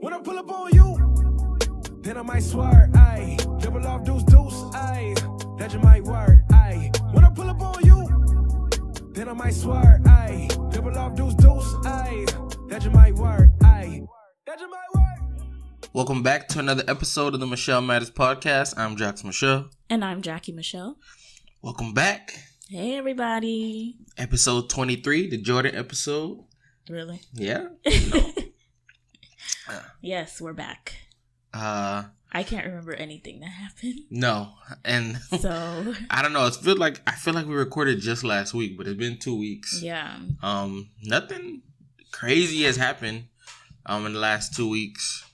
When I pull up on you, then I might swear, ayy. Dribble off deuce, ayy. That you might work, ayy. When I pull up on you, then I might swear, ayy. Dribble off deuce, ayy. That you might work, ayy. That you might work. Welcome back to another episode of the Michel Matters Podcast. I'm Jax Michel. And I'm Jackie Michelle. Welcome back. Hey, everybody. Episode 23, the Jordan episode. Really? Yeah. Yes, we're back. I can't remember anything that happened. No. And so I don't know. I feel like we recorded just last week, but it's been 2 weeks. Yeah. Nothing crazy has happened in the last 2 weeks.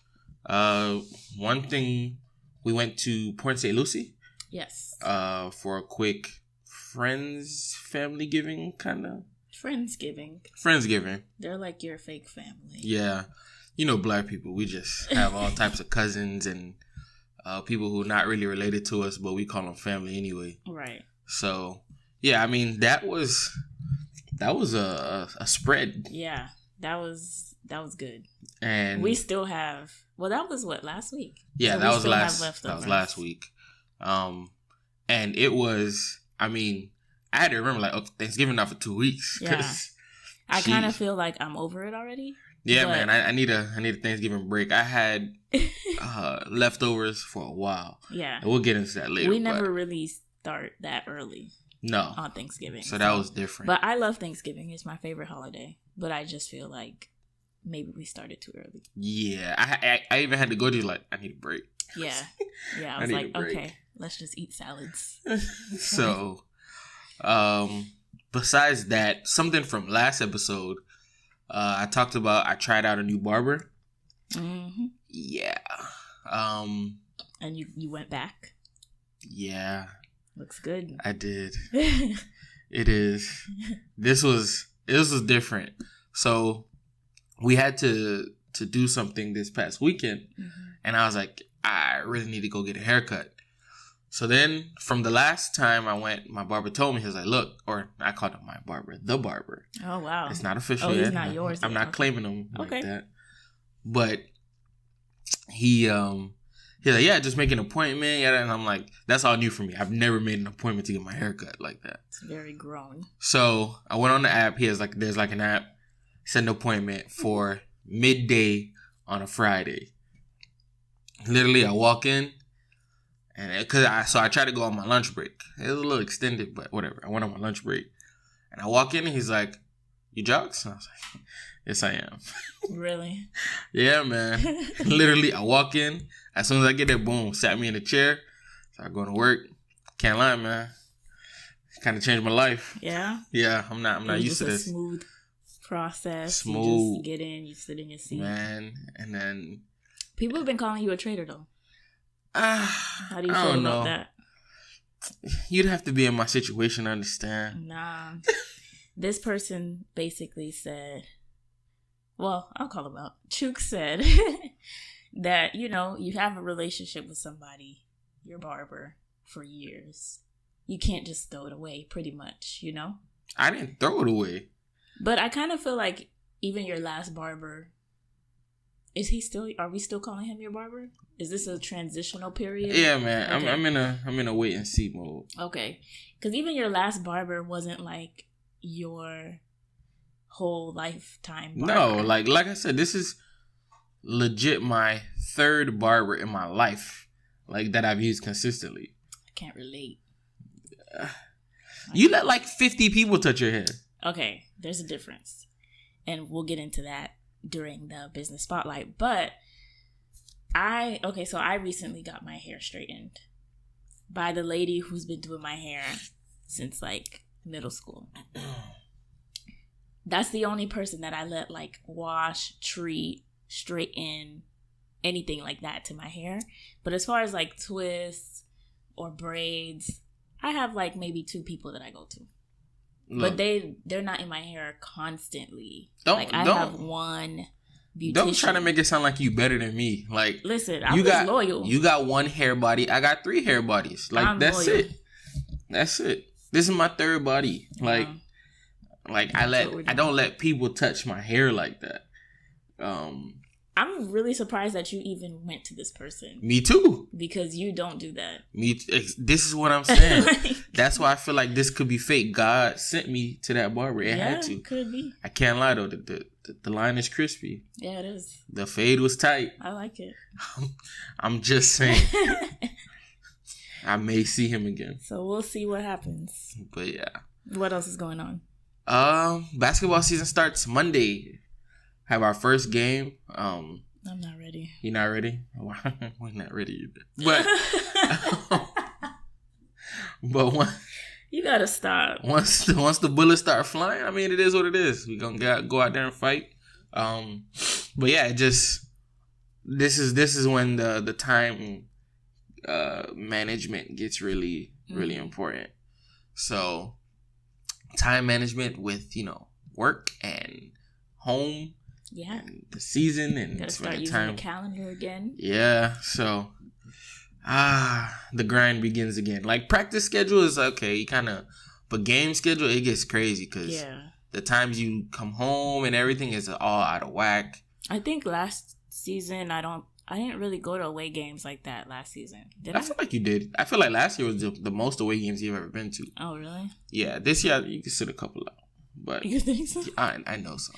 One thing, we went to Port St. Lucie. Yes. For a quick family giving kind of. Friendsgiving. They're like your fake family. Yeah. You know, black people, we just have all types of cousins and people who are not really related to us, but we call them family anyway. Right. So, yeah, I mean, that was a spread. Yeah, that was good. And we still have. Well, that was what, last week? Yeah, so that was last week. And it was. I mean, I had to remember Thanksgiving not for 2 weeks. Yeah. I kind of feel like I'm over it already. Yeah, man. I need a Thanksgiving break. I had leftovers for a while. Yeah. And we'll get into that later. We never really start that early. No. On Thanksgiving. So that was different. But I love Thanksgiving. It's my favorite holiday. But I just feel like maybe we started too early. Yeah. I even had to go to I need a break. Yeah. Yeah. I was like, okay, let's just eat salads. So, besides that, something from last episode, I talked about I tried out a new barber. Mm-hmm. Yeah. And you went back? Yeah. Looks good. I did. It is. This was different. So we had to do something this past weekend, and I was like, I really need to go get a haircut. So then, from the last time I went, my barber told me, he was like, look, or I called him my barber, the barber. Oh, wow. It's not official yet. Oh, he's not yours. I'm not claiming him like okay. that. But he's like, yeah, just make an appointment. Yeah, and I'm like, that's all new for me. I've never made an appointment to get my haircut like that. It's very grown. So I went on the app. There's an app, set an appointment for midday on a Friday. Literally, I walk in. And I tried to go on my lunch break. It was a little extended, but whatever. I went on my lunch break. And I walk in and he's like, you jogs? And I was like, yes, I am. Really? Yeah, man. Literally, I walk in. As soon as I get there, boom, sat me in a chair. Started going to work. Can't lie, man. Kind of changed my life. Yeah? Yeah, I'm not used to this. Smooth process. Smooth. You just get in, you sit in your seat. Man, and then... People have been calling you a traitor, though. How do you feel about that? You'd have to be in my situation to understand. Nah. This person basically said, well, I'll call him out. Chook said that, you have a relationship with somebody, your barber, for years. You can't just throw it away, pretty much, I didn't throw it away. But I kind of feel like even your last barber, are we still calling him your barber? Is this a transitional period? Yeah, man. Okay. I'm in a wait and see mode. Okay. Because even your last barber wasn't like your whole lifetime barber. No, like I said, this is legit my third barber in my life, that I've used consistently. I can't relate. You let 50 people touch your hair. Okay, there's a difference. And we'll get into that during the business spotlight. But I recently got my hair straightened by the lady who's been doing my hair since middle school. That's the only person that I let wash, treat, straighten, anything like that to my hair. But as far as twists or braids, I have maybe 2 people that I go to. Look, but they're not in my hair constantly. I have one beautician. Don't try to make it sound like you better than me. Listen, I'm loyal. You got 1 hair body. I got 3 hair bodies. That's loyal. That's it. This is my third body. I don't let people touch my hair like that. I'm really surprised that you even went to this person. Me too. Because you don't do that. This is what I'm saying. That's why I feel like this could be fake. God sent me to that barber. It had to. Could be. I can't lie though. The line is crispy. Yeah, it is. The fade was tight. I like it. I'm just saying. I may see him again. So we'll see what happens. But yeah. What else is going on? Basketball season starts Monday. Have our first game. I'm not ready. You're not ready? We're not ready either. But you gotta stop. Once the bullets start flying, I mean, it is what it is. We're gonna go out there and fight. But yeah, this is when the time management gets really important. So time management with work and home. Yeah. And the season and gotta start using the calendar again. Yeah. So the grind begins again. Like practice schedule is okay, but game schedule, it gets crazy because the times you come home and everything is all out of whack. I think last season I didn't really go to away games like that last season. Did I? I feel like you did. I feel like last year was the most away games you've ever been to. Oh, really? Yeah. This year you can sit a couple out. But you think so? I know so.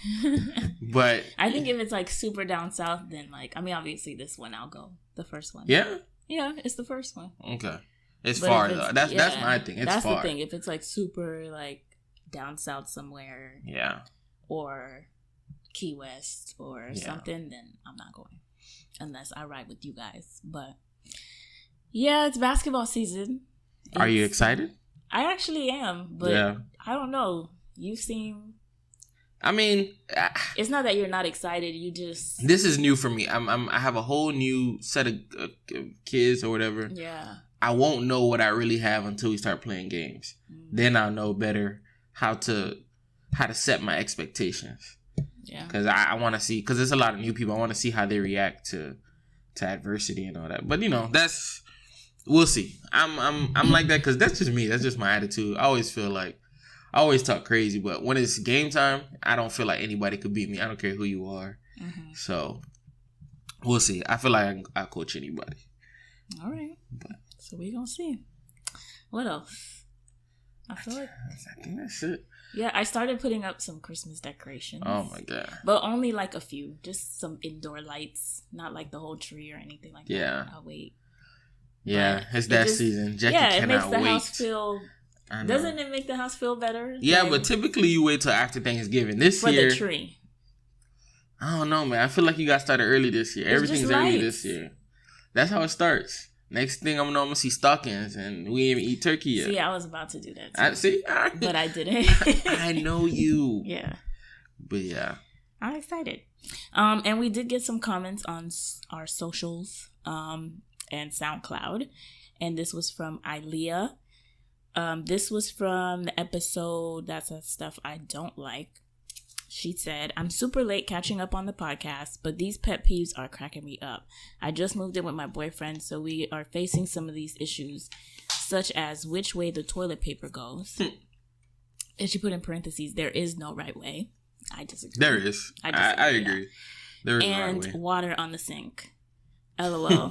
But I think if it's like super down south, then obviously this one I'll go. The first one. Yeah? Yeah, it's the first one. Okay. It's far though. That's my thing. That's far. The thing. If it's like super like down south somewhere. Yeah. Or Key West or something, then I'm not going. Unless I ride with you guys. But yeah, it's basketball season. Are you excited? I actually am, but I don't know. You seem. I mean, it's not that you're not excited. You just. This is new for me. I have a whole new set of kids or whatever. Yeah. I won't know what I really have until we start playing games. Mm-hmm. Then I'll know better how to set my expectations. Yeah. Because I want to see, because there's a lot of new people. I want to see how they react to adversity and all that. But we'll see. I'm like that because that's just me. That's just my attitude. I always talk crazy, but when it's game time, I don't feel like anybody could beat me. I don't care who you are. Mm-hmm. So we'll see. I feel like I'll coach anybody. All right. So we're gonna see. What else? I feel like I think that's it. Yeah, I started putting up some Christmas decorations. Oh my god! But only like a few, just some indoor lights, not like the whole tree or anything like that. Yeah, I'll wait. Yeah, it's that season. Jackie it makes the wait. house feel. Doesn't it make the house feel better? Yeah, but typically you wait till after Thanksgiving. This year, for the tree. I don't know, man. I feel like you got started early this year. Everything's early this year. That's how it starts. Next thing I'm gonna see stockings, and we ain't even eat turkey yet. See, I was about to do that too. But I didn't. I know you. Yeah. But yeah. I'm excited. And we did get some comments on our socials and SoundCloud. And this was from Ilea. This was from the episode That's the Stuff I Don't Like. She said, I'm super late catching up on the podcast, but these pet peeves are cracking me up. I just moved in with my boyfriend, so we are facing some of these issues, such as which way the toilet paper goes. And she put in parentheses, there is no right way. I disagree. There is. I agree. There is no right way. And water on the sink. LOL.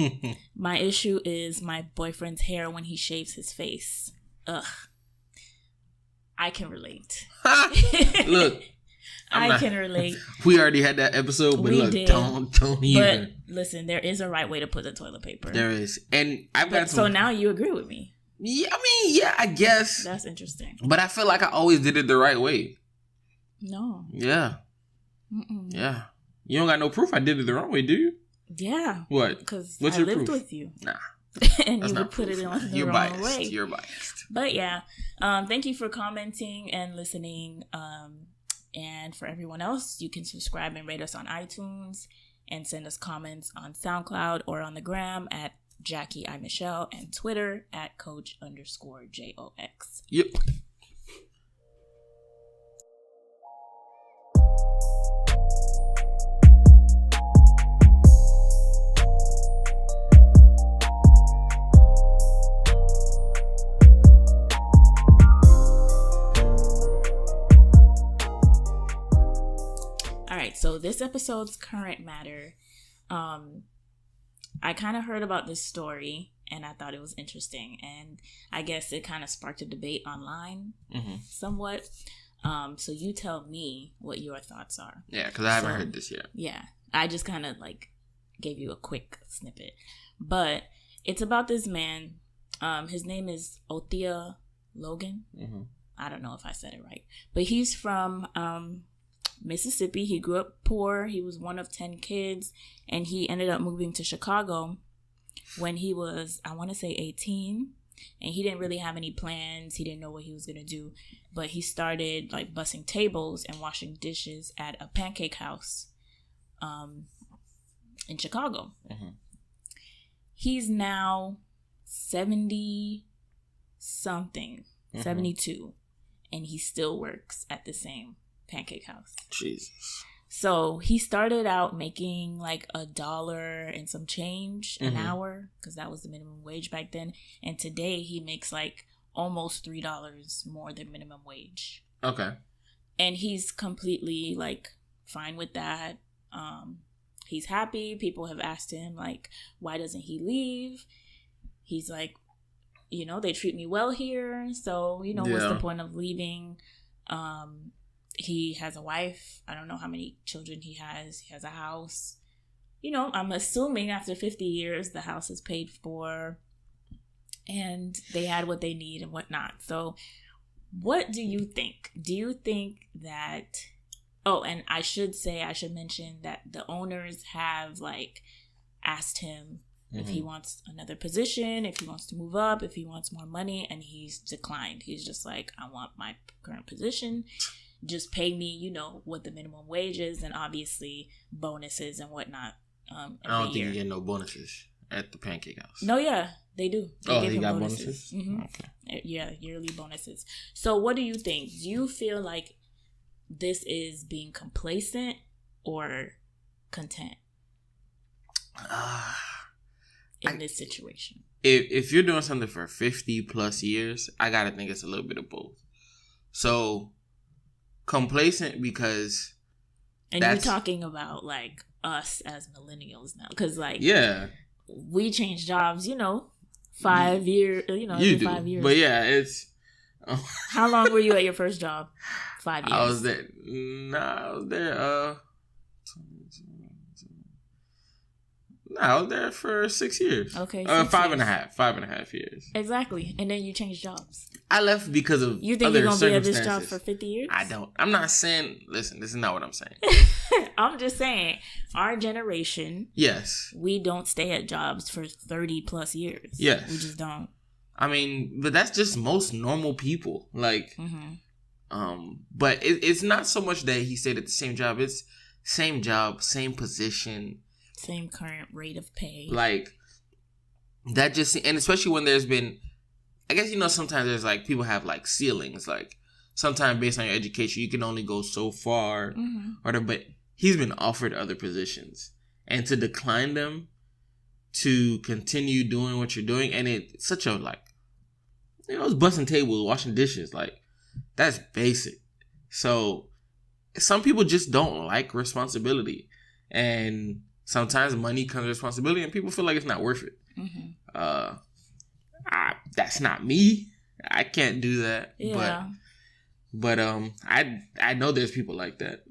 My issue is my boyfriend's hair when he shaves his face. Ugh. I can relate. Look. I can relate. We already had that episode, but look, don't even. But listen, there is a right way to put the toilet paper. There is. And I've got some. So now you agree with me? Yeah, I guess. That's interesting. But I feel like I always did it the right way. No. Yeah. Mm-mm. Yeah. You don't got no proof I did it the wrong way, do you? Yeah. What? Because I lived proof? with you. Nah. And you would put it on the wrong way. You're biased. But yeah, thank you for commenting and listening. And for everyone else, you can subscribe and rate us on iTunes and send us comments on SoundCloud or on the gram at Jackie I Michelle and Twitter at Coach_JOX. Yep. So this episode's current matter I kind of heard about this story and I thought it was interesting, and I guess it kind of sparked a debate online somewhat. So you tell me what your thoughts are. Yeah, because I haven't heard this yet. Yeah, I just kind of like gave you a quick snippet, but it's about this man. His name is Othea Logan. I don't know if I said it right, but he's from Mississippi. He grew up poor. He was one of 10 kids, and he ended up moving to Chicago when he was, I want to say 18, and he didn't really have any plans. He didn't know what he was going to do, but he started like bussing tables and washing dishes at a pancake house in Chicago. He's now 70 something, 72, and he still works at the same pancake house. Jesus. So he started out making like $1 and some change an hour, because that was the minimum wage back then, and today he makes like almost $3 more than minimum wage. Okay. And he's completely like fine with that. He's happy. People have asked him like, why doesn't he leave? He's like, you know, they treat me well here, so you know, what's the point of leaving? He has a wife. I don't know how many children he has. He has a house. You know, I'm assuming after 50 years, the house is paid for and they had what they need and whatnot. So what do you think? Do you think that... Oh, and I should mention that the owners have like asked him if he wants another position, if he wants to move up, if he wants more money, and he's declined. He's just like, I want my current position. Just pay me, you know, what the minimum wage is, and obviously bonuses and whatnot. I don't think you get no bonuses at the pancake house. No, yeah, they do. They he got bonuses? Okay. Yeah, yearly bonuses. So what do you think? Do you feel like this is being complacent or content in this situation? If you're doing something for 50 plus years, I gotta think it's a little bit of both. So complacent because, and you're talking about like us as millennials now, because like we change jobs, you know, 5 years, you know, every 5 years. But yeah, it's. How long were you at your first job? 5 years. I was there. I was there for 6 years. Okay. 5.5 years. Exactly. And then you changed jobs. I left because of You think other you're going to be at this job circumstances. for 50 years? I don't. I'm not saying, listen, this is not what I'm saying. I'm just saying, our generation, yes, we don't stay at jobs for 30 plus years. Yes. We just don't. I mean, but that's just most normal people. Like, but it's not so much that he stayed at the same job. It's same job, same position. Same current rate of pay. Like, that just, and especially when there's been, I guess, you know, sometimes there's like, people have like ceilings. Like, sometimes based on your education, you can only go so far. But he's been offered other positions. And to decline them, to continue doing what you're doing, and it's such a, like, you know, it's busting tables, washing dishes. Like, that's basic. So, some people just don't like responsibility. And sometimes money comes with responsibility, and people feel like it's not worth it. That's not me. I can't do that. Yeah. But I know there's people like that.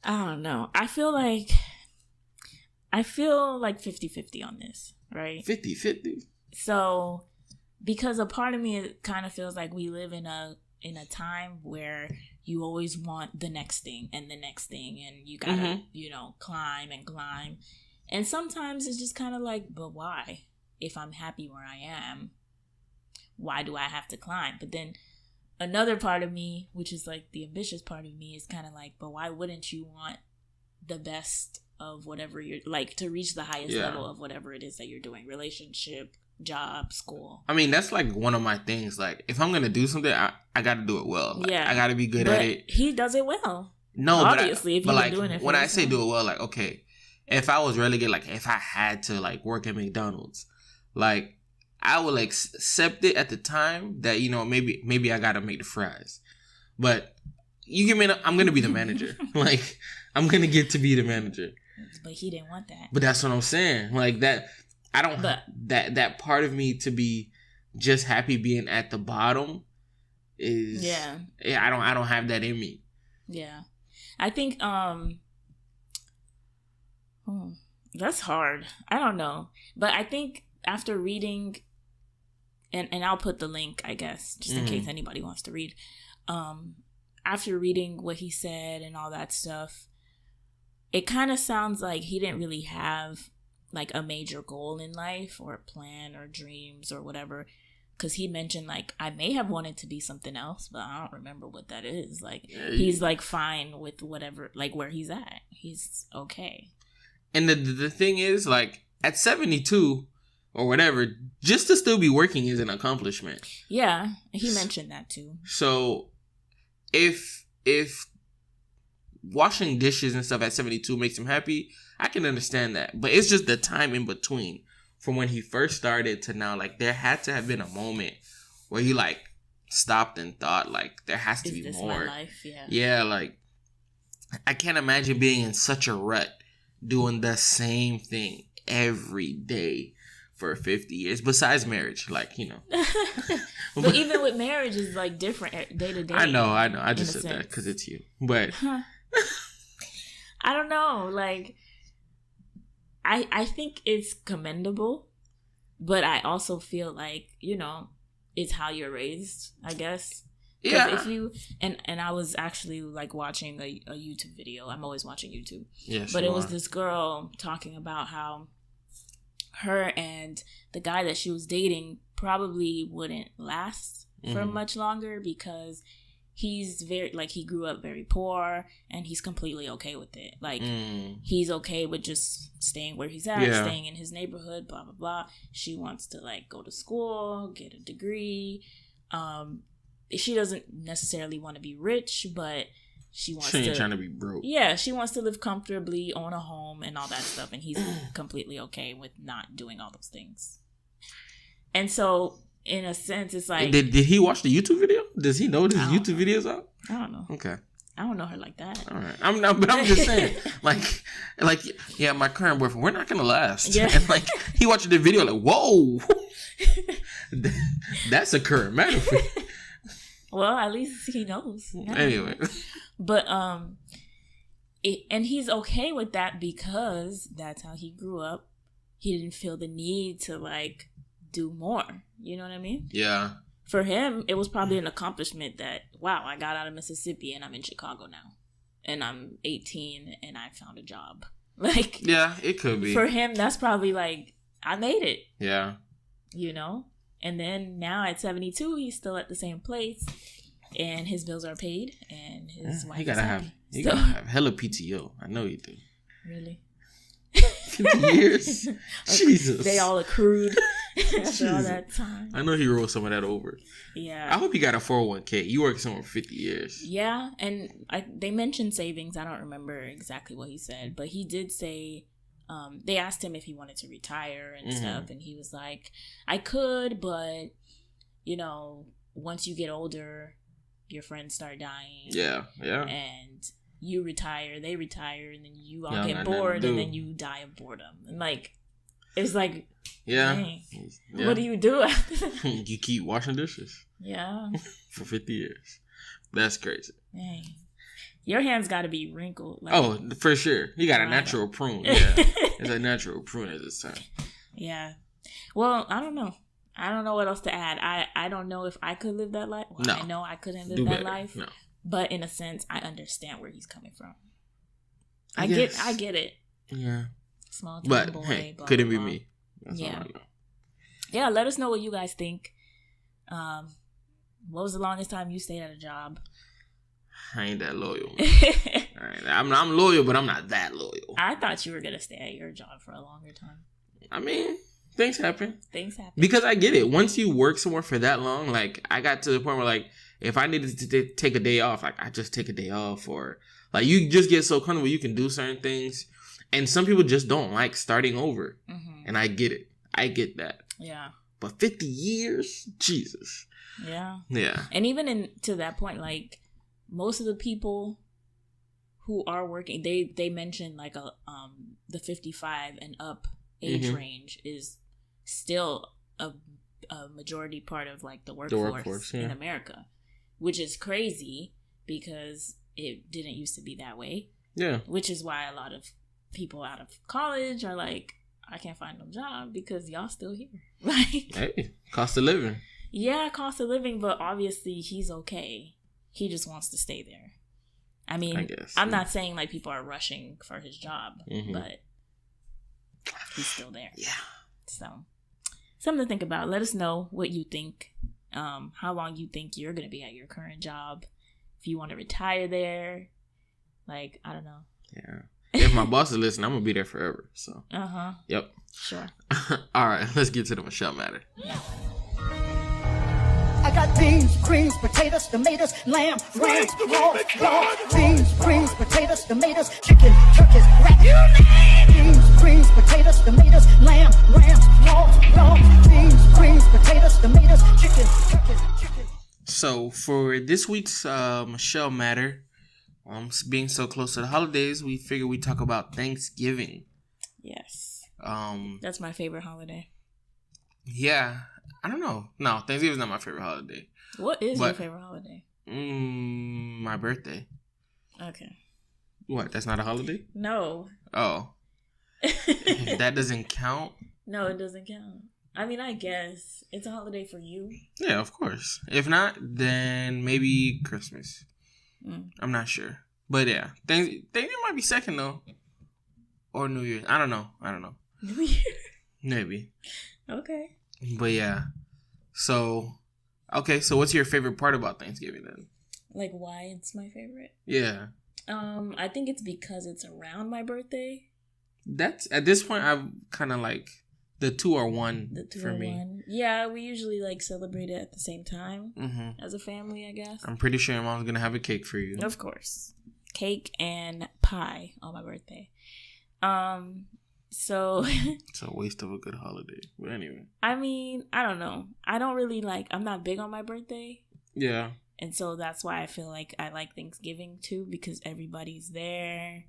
I don't know. I feel like 50-50 on this, right? 50-50. So, because a part of me, it kind of feels like we live in a time where you always want the next thing and the next thing, and you gotta, you know, climb and climb. And sometimes it's just kind of like, but why? If I'm happy where I am, why do I have to climb? But then another part of me, which is like the ambitious part of me, is kind of like, but why wouldn't you want the best of whatever you're, like, to reach the highest level of whatever it is that you're doing? Relationship, job, school. I mean, that's like one of my things. Like, if I'm gonna do something, I got to do it well. Like, I got to be good at it. He does it well. No, obviously, if you've been doing it. When I say do it well, like, okay, if I was relegated, like, if I had to like work at McDonald's, like, I would like accept it at the time that, you know, maybe I gotta make the fries, but you give me, I'm gonna be the manager. Like, I'm gonna get to be the manager. But he didn't want that. But that's what I'm saying. Like that, I don't that part of me to be just happy being at the bottom is I don't have that in me. Yeah, I think that's hard. I don't know, but I think after reading, and I'll put the link, I guess, just in case anybody wants to read. After reading what he said and all that stuff, it kind of sounds like he didn't really have like a major goal in life or a plan or dreams or whatever. Because he mentioned like, I may have wanted to be something else, but I don't remember what that is. Like, he's like fine with whatever, like where he's at. He's okay. And the thing is, like, at 72 or whatever, just to still be working is an accomplishment. Yeah, he mentioned that too. So if washing dishes and stuff at 72 makes him happy, I can understand that. But it's just the time in between from when he first started to now. Like, there had to have been a moment where he like stopped and thought, like, there has to be more. Is this my life? Yeah, like, I can't imagine being in such a rut doing the same thing every day for 50 years, besides marriage, like, you know. But even with marriage, is like different day to day. I know. I just said that because it's you. But I don't know. Like, I think it's commendable, but I also feel like, you know, it's how you're raised, I guess. Yeah. If you and I was actually like watching a YouTube video. I'm always watching YouTube. Yes. But it was this girl talking about how her and the guy that she was dating probably wouldn't last for much longer because he's very, like, he grew up very poor and he's completely okay with it. Like, he's okay with just staying where he's at, staying in his neighborhood, blah, blah, blah. She wants to, like, go to school, get a degree. She doesn't necessarily want to be rich, but she ain't trying to be broke. Yeah, she wants to live comfortably, own a home, and all that stuff. And he's completely okay with not doing all those things. And so, in a sense, it's like... Did he watch the YouTube video? Does he know this YouTube video's out? I don't know. Okay. I don't know her like that. All right. But I'm just saying, like, yeah, my current boyfriend, we're not gonna last. Yeah. And like, he watched the video, like, whoa, that's a current matter for you. Well, at least he knows. Anyway. But and he's okay with that because that's how he grew up. He didn't feel the need to like do more. You know what I mean? Yeah. For him, it was probably an accomplishment that, wow, I got out of Mississippi and I'm in Chicago now. And I'm 18 and I found a job. Like, yeah, it could be. For him, that's probably like, I made it. Yeah. You know? And then now at 72, he's still at the same place. And his bills are paid. And his wife is happy. You gotta have hella PTO. I know you do. Really? 50 years? Jesus. They all accrued after all that time. I know he rolled some of that over. Yeah. I hope he got a 401k. You work somewhere for 50 years. Yeah. And they mentioned savings. I don't remember exactly what he said. But he did say... they asked him if he wanted to retire and stuff. And he was like, I could, but, you know, once you get older, your friends start dying. Yeah. Yeah. And... you retire, they retire, and then you all get bored, and then you die of boredom. And, like, it's like, dang, what do you do after that? You keep washing dishes. Yeah. For 50 years. That's crazy. Dang. Your hands got to be wrinkled. Like, oh, for sure. You got a natural prune. Yeah. It's a natural prune at this time. Yeah. Well, I don't know. I don't know what else to add. I don't know if I could live that life. Well, no. I know I couldn't live that life. No. But in a sense, I understand where he's coming from. I get it. Yeah. Small town boy. Hey, blah, couldn't blah, be me. That's yeah. Yeah, let us know what you guys think. What was the longest time you stayed at a job? I ain't that loyal. All right. I'm loyal, but I'm not that loyal. I thought you were going to stay at your job for a longer time. I mean, things happen. Things happen. Because I get it. Once you work somewhere for that long, like, I got to the point where, like, if I needed to take a day off, like, I just take a day off. Or, like, you just get so comfortable you can do certain things. And some people just don't like starting over. Mm-hmm. And I get it. I get that. Yeah. But 50 years? Jesus. Yeah. Yeah. And even to that point, like, most of the people who are working, they mentioned like the 55 and up age range is still a majority part of like the workforce in America, which is crazy because it didn't used to be that way. Yeah. Which is why a lot of people out of college are like, I can't find no job because y'all still here. Like, hey, cost of living. Yeah, cost of living, but obviously he's okay. He just wants to stay there. I mean, I'm not saying like people are rushing for his job, but he's still there. Yeah. So, something to think about. Let us know what you think. How long you think you're going to be at your current job. If you want to retire there. Like, I don't know. Yeah. If my boss is listening, I'm going to be there forever. So. Yep. Sure. All right. Let's get to the Michel Matter. I got beans, greens, potatoes, tomatoes, lamb, ram, raw, beans, greens, potatoes, tomatoes, chicken, turkeys, rat. Beans, greens, potatoes, tomatoes, lamb, ram, raw, beans, greens, potatoes, tomatoes, chicken, turkeys, chicken. So for this week's Michel Matter, being so close to the holidays, we figured we'd talk about Thanksgiving. Yes. That's my favorite holiday. Yeah. I don't know. No, Thanksgiving's not my favorite holiday. What is your favorite holiday? My birthday. Okay. What? That's not a holiday? No. Oh. If that doesn't count? No, it doesn't count. I mean, I guess it's a holiday for you. Yeah, of course. If not, then maybe Christmas. I'm not sure. But yeah, Thanksgiving might be second though. Or New Year's. I don't know. New Year? Maybe. Okay. But yeah. So what's your favorite part about Thanksgiving then? Like why it's my favorite? Yeah. I think it's because it's around my birthday. That's at this point I've kind of like the two are one for me. One. Yeah, we usually like celebrate it at the same time as a family, I guess. I'm pretty sure your mom's gonna have a cake for you. Of course, cake and pie on my birthday. So it's a waste of a good holiday. But anyway, I mean, I don't know. I don't really I'm not big on my birthday. Yeah. And so that's why I feel like I like Thanksgiving too, because everybody's there.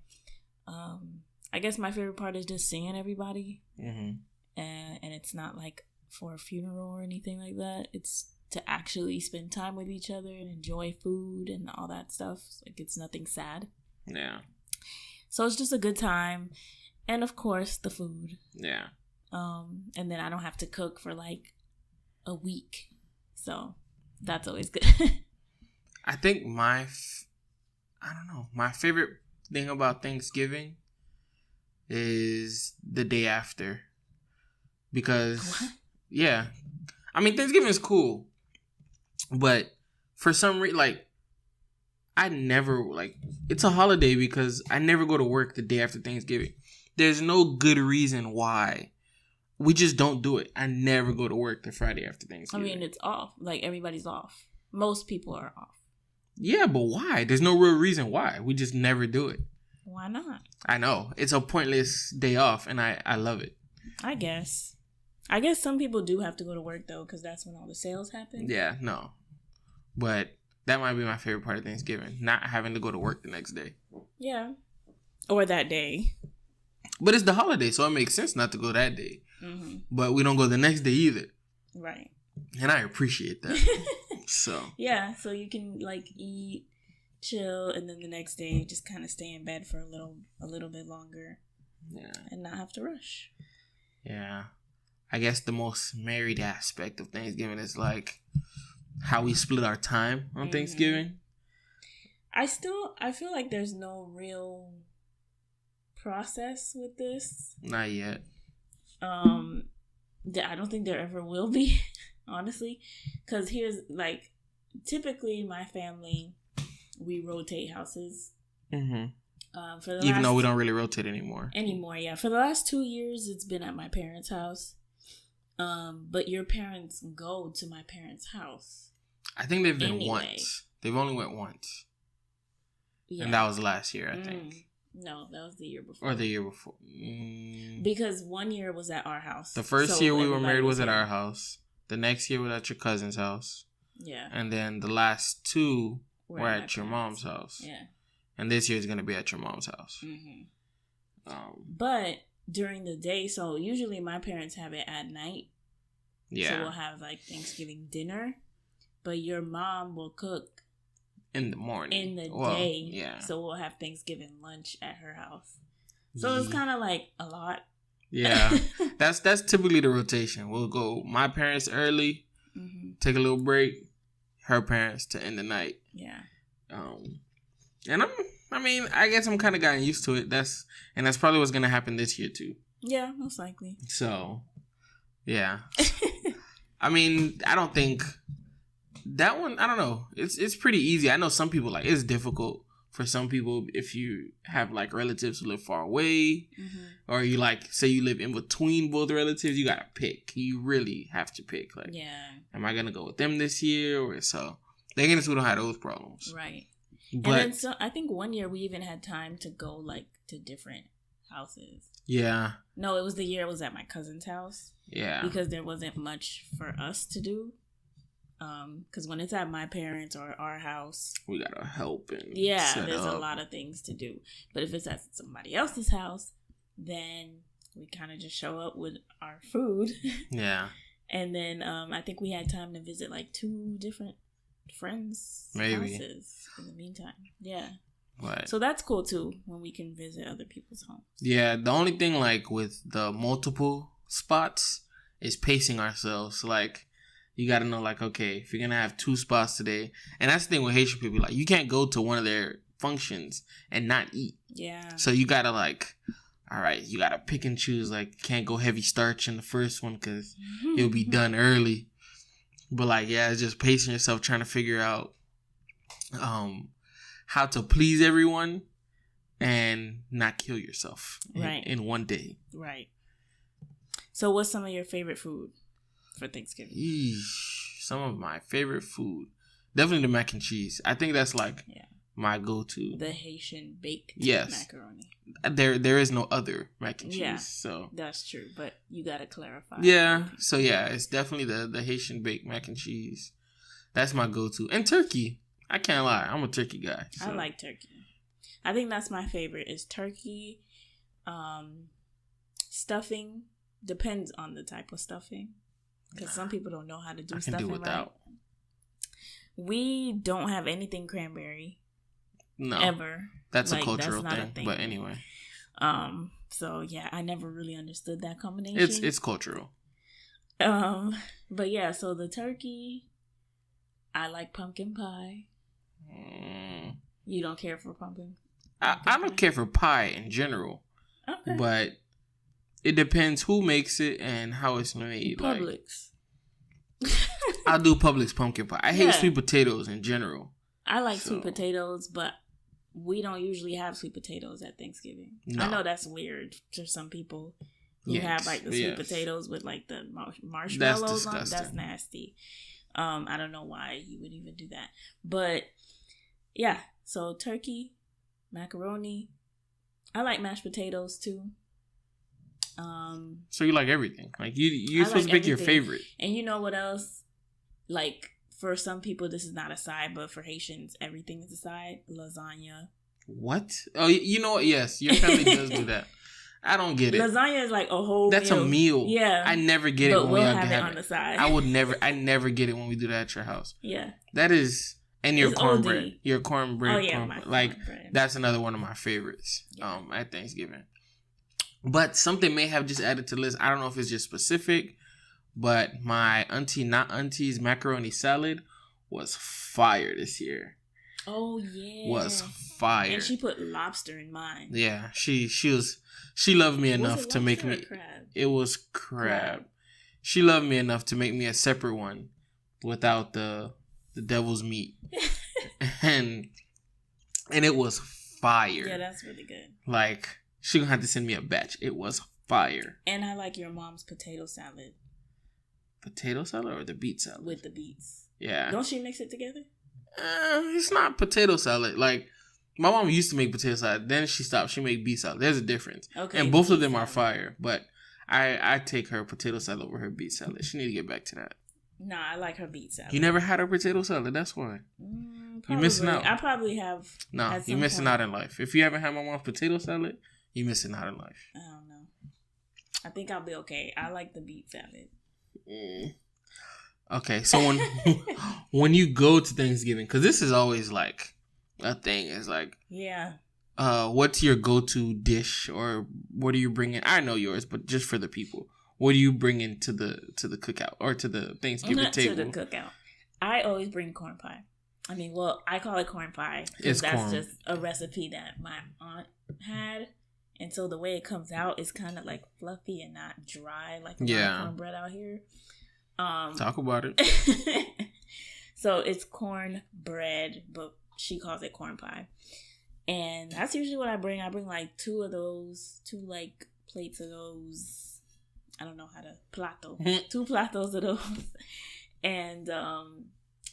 I guess my favorite part is just seeing everybody. And it's not like for a funeral or anything like that. It's to actually spend time with each other and enjoy food and all that stuff. Like it's nothing sad. Yeah. So it's just a good time. And of course, the food. Yeah. And then I don't have to cook for like a week. So that's always good. I think my favorite thing about Thanksgiving is the day after. Because, yeah. I mean, Thanksgiving is cool. But for some reason, like, I never, like, it's a holiday because I never go to work the day after Thanksgiving. There's no good reason why. We just don't do it. I never go to work the Friday after Thanksgiving. I mean, it's off. Like, everybody's off. Most people are off. Yeah, but why? There's no real reason why. We just never do it. Why not? I know. It's a pointless day off, and I love it. I guess some people do have to go to work, though, because that's when all the sales happen. Yeah, no. But that might be my favorite part of Thanksgiving. Not having to go to work the next day. Yeah. Or that day. But it's the holiday, so it makes sense not to go that day. But we don't go the next day either. Right. And I appreciate that. So. Yeah, so you can, like, eat, chill, and then the next day just kind of stay in bed for a little bit longer. Yeah. And not have to rush. Yeah. I guess the most married aspect of Thanksgiving is like how we split our time on Thanksgiving. I feel like there's no real process with this. Not yet. I don't think there ever will be, honestly. Because here's, like, typically my family, we rotate houses. Even though we don't really rotate anymore. Yeah. For the last 2 years, it's been at my parents' house. But your parents go to my parents' house. I think they've been once. They've only went once. Yeah. And that was last year, I think. No, that was the year before. Or the year before. Because 1 year was at our house. The first year we were married was at our house. The next year was at your cousin's house. Yeah. And then the last two were at your mom's house. Yeah. And this year is going to be at your mom's house. But during the day, so usually my parents have it at night. Yeah. So we'll have like Thanksgiving dinner. But your mom will cook in the morning. In the day. Yeah. So we'll have Thanksgiving lunch at her house. So it's kind of like a lot. Yeah. That's typically the rotation. We'll go my parents early, take a little break, her parents to end the night. Yeah. And I guess I'm kind of gotten used to it. That's probably what's gonna happen this year too. Yeah, most likely. So, yeah. I mean, I don't think that one. I don't know. It's pretty easy. I know some people like it's difficult for some people if you have like relatives who live far away, or you like say you live in between both relatives. You gotta pick. You really have to pick. Like, am I gonna go with them this year or so? They we don't have those problems, right? But, and then so I think one year we even had time to go like to different houses. Yeah. No, it was the year I was at my cousin's house. Yeah. Because there wasn't much for us to do. Because when it's at my parents' or our house, we gotta help and there's a lot of things to do. But if it's at somebody else's house, then we kind of just show up with our food. Yeah. And then I think we had time to visit like 2 different friends' houses in the meantime. Yeah. Right. So that's cool too when we can visit other people's homes. Yeah. The only thing like with the multiple spots is pacing ourselves. Like, you got to know, like, okay, if you're going to have 2 spots today, and that's the thing with Haitian people, like, you can't go to one of their functions and not eat. Yeah. So you got to, like, all right, you got to pick and choose. Like, can't go heavy starch in the first one because you'll be done early. But, like, yeah, it's just pacing yourself, trying to figure out how to please everyone and not kill yourself in one day. Right. So what's some of your favorite food for Thanksgiving? Some of my favorite food. Definitely the mac and cheese. I think that's like my go-to. The Haitian baked macaroni. There is no other mac and cheese. Yeah, so that's true. But you got to clarify. Yeah. So yeah, it's definitely the Haitian baked mac and cheese. That's my go-to. And turkey. I can't lie. I'm a turkey guy. So. I like turkey. I think that's my favorite is turkey. Stuffing. Depends on the type of stuffing. Because some people don't know how to do stuffing right. We don't have anything cranberry. No. Ever. That's a cultural thing. But anyway. So yeah, I never really understood that combination. It's cultural. But yeah, so the turkey, I like pumpkin pie. You don't care for pumpkin? I don't care for pie in general. Okay. But it depends who makes it and how it's made. Publix. Like, I'll do Publix pumpkin pie. I hate sweet potatoes in general. I like sweet potatoes, but we don't usually have sweet potatoes at Thanksgiving. No. I know that's weird to some people who have like the sweet potatoes with like the marshmallows on. That's nasty. I don't know why you would even do that. But yeah, so turkey, macaroni. I like mashed potatoes too. So you like everything. Like you're supposed to pick your favorite. And you know what else? Like for some people this is not a side, but for Haitians everything is a side. Lasagna. What? Oh, you know what? Yes, your family does do that. I don't get it. Lasagna is like a whole That's meal. a meal. Yeah. I never get it when we'll we have it on the side. I never get it when we do that at your house. Yeah. That is, and your cornbread. OD. Your cornbread. Oh yeah, my cornbread. That's another one of my favorites. At Thanksgiving. But something may have just added to the list. I don't know if it's just specific, but my not auntie's macaroni salad was fire this year. Oh yeah. Was fire. And she put lobster in mine. Yeah, she loved me enough to make me. Crab? It was crab. She loved me enough to make me a separate one without the devil's meat, and it was fire. Yeah, that's really good. Like she gonna have to send me a batch. It was fire. And I like your mom's potato salad. Potato salad or the beet salad? With the beets. Yeah. Don't she mix it together? It's not potato salad. Like my mom used to make potato salad, then she stopped. She made beet salad. There's a difference. Okay. And both of them are fire, but I take her potato salad over her beet salad. She need to get back to that. Nah, I like her beet salad. You never had her potato salad. That's why. You're missing out. I probably have. No, you're missing out in life. If you haven't had my mom's potato salad, you're missing out in life. I don't know. I think I'll be okay. I like the beet salad. Okay, so when you go to Thanksgiving, because this is always like a thing. It's like, yeah. What's your go-to dish, or what are you bringing? I know yours, but just for the people, what are you bringing to the cookout or to the Thanksgiving table? To the cookout. I always bring corn pie. I mean, well, I call it corn pie It's because that's corn. just a recipe that my aunt had, and so the way it comes out is kind of like fluffy and not dry like a lot of cornbread out here. Talk about it. So it's cornbread, but she calls it corn pie. And that's usually what I bring. I bring like two like plates of those. I don't know how to plato. 2 platos of those. And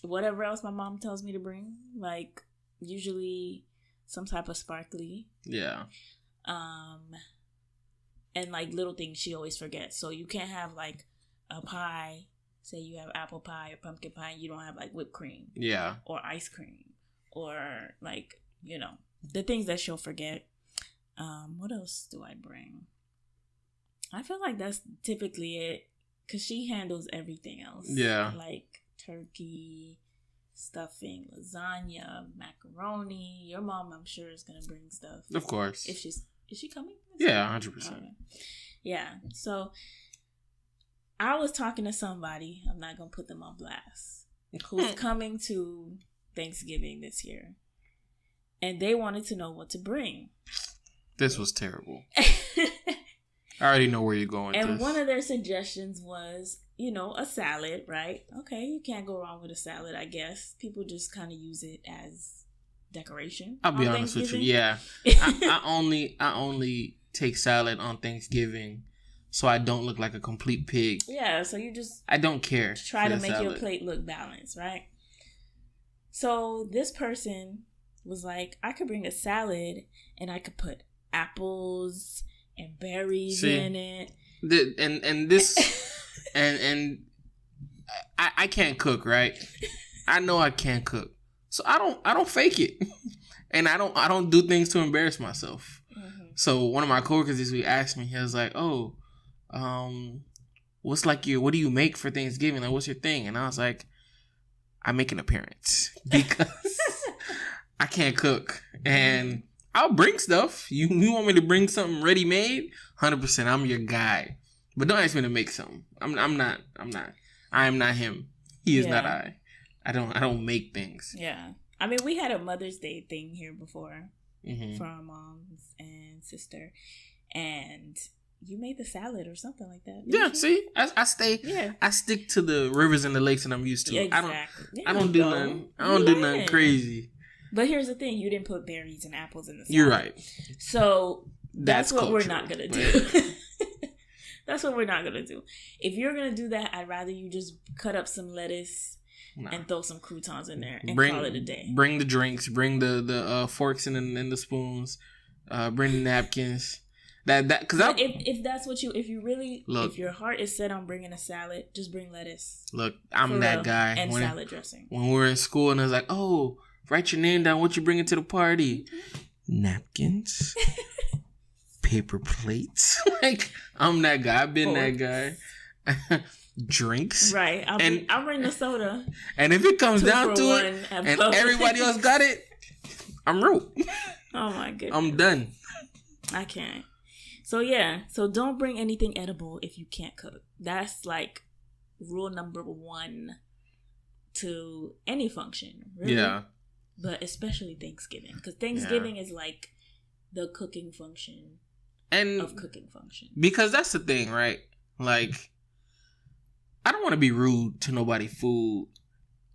whatever else my mom tells me to bring. Like usually some type of sparkly. Yeah. And like little things she always forgets. So you can't have like a pie. Say you have apple pie or pumpkin pie and you don't have like whipped cream. Yeah. Or ice cream. Or like, the things that she'll forget. What else do I bring? I feel like that's typically it. Because she handles everything else. Yeah. Like turkey, stuffing, lasagna, macaroni. Your mom, I'm sure, is going to bring stuff. Of course. Is she coming? Yeah, 100%. Yeah. So I was talking to somebody, I'm not going to put them on blast, who's coming to Thanksgiving this year. And they wanted to know what to bring. This was terrible. I already know where you're going with and this. one of their suggestions was, a salad, right? Okay, you can't go wrong with a salad, I guess. People just kind of use it as decoration. I'll be honest with you. Yeah. I only take salad on Thanksgiving so I don't look like a complete pig. Yeah, so you just... I don't care. Try to make your plate look balanced, right? So this person was like, I could bring a salad and I could put apples and berries in it. I can't cook, right? I know I can't cook. So I don't fake it. And I don't do things to embarrass myself. Mm-hmm. So one of my coworkers this week asked me, he was like, "Oh, what do you make for Thanksgiving? Like, what's your thing?" And I was like, I make an appearance because I can't cook. And I'll bring stuff. You want me to bring something ready made? 100%. I'm your guy. But don't ask me to make something. I'm not. I am not him. He is not I. I don't make things. Yeah. I mean, we had a Mother's Day thing here before mm-hmm. for our moms and sister, and you made the salad or something like that. Yeah. See, I stay. Yeah. I stick to the rivers and the lakes that I'm used to. Exactly. I don't do nothing. I don't do nothing crazy. But here's the thing: you didn't put berries and apples in the salad. You're right. So that's what cultural, we're not gonna do. That's what we're not gonna do. If you're gonna do that, I'd rather you just cut up some lettuce and throw some croutons in there and call it a day. Bring the drinks. Bring the forks and the spoons. Bring the napkins. If that's what if your heart is set on bringing a salad, just bring lettuce. Look, I'm that guy. And salad dressing. When we were in school and I was like, oh, write your name down. What you bringing to the party? Mm-hmm. Napkins. Paper plates. Like, I'm that guy. I've been that guy. Drinks. Right. I'll bring the soda. And if it comes down to it and everybody else got it, I'm rude. Oh my goodness. I'm done. I can't. So yeah. So don't bring anything edible if you can't cook. That's like rule number 1 to any function. Really. Yeah. But especially Thanksgiving. Because Thanksgiving is like the cooking function. Of cooking function. Because that's the thing, right? Like, I don't want to be rude to nobody food,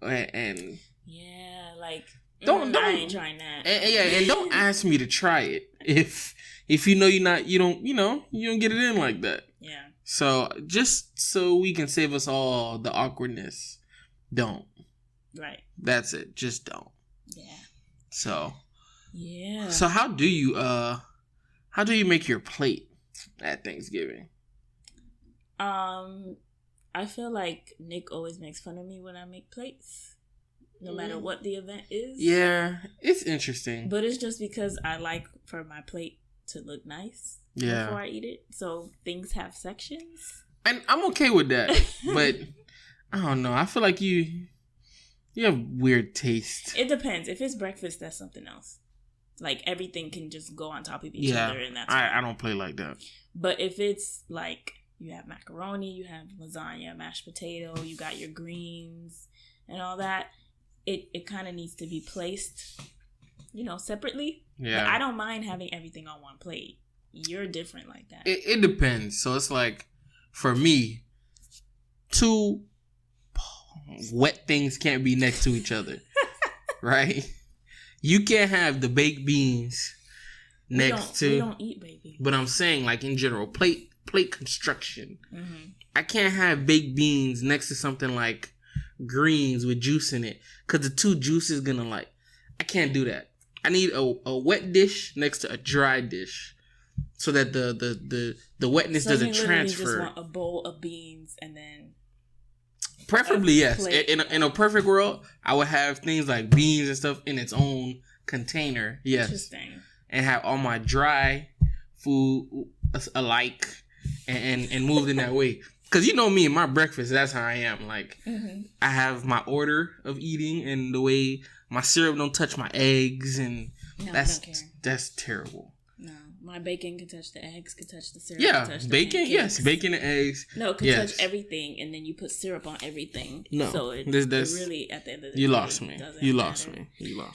and yeah, like don't I ain't trying that. And don't ask me to try it if you know you don't get it in like that. Yeah. So just so we can save us all the awkwardness, don't. Right. That's it. Just don't. Yeah. So. Yeah. So how do you make your plate at Thanksgiving? I feel like Nick always makes fun of me when I make plates, no matter what the event is. Yeah, it's interesting. But it's just because I like for my plate to look nice before I eat it. So things have sections. And I'm okay with that. But I don't know. I feel like you have weird taste. It depends. If it's breakfast, that's something else. Like everything can just go on top of each other, and that's I don't play like that. But if it's like you have macaroni, you have lasagna, mashed potato, you got your greens and all that, it kind of needs to be placed, separately. Yeah. But I don't mind having everything on one plate. You're different like that. It depends. So it's like, for me, 2 wet things can't be next to each other. Right? You can't have the baked beans next to... We don't eat baked beans. But I'm saying, like, in general, plate construction. Mm-hmm. I can't have baked beans next to something like greens with juice in it. Because the 2 juices is going to, like... I can't do that. I need a wet dish next to a dry dish. So that the wetness doesn't transfer. You just want a bowl of beans and then... Preferably, yes. In a perfect world, I would have things like beans and stuff in its own container. Yes. Interesting. And have all my dry food alike and moved in that way. Because you know me and my breakfast, that's how I am. Like, I have my order of eating and the way my syrup don't touch my eggs. And that's terrible. No, my bacon can touch the eggs, can touch the syrup. Yeah, can touch the bacon, pancakes. yes, bacon and eggs. No, it can touch everything, and then you put syrup on everything. No, so it really at the end of the day, you lost me. You lost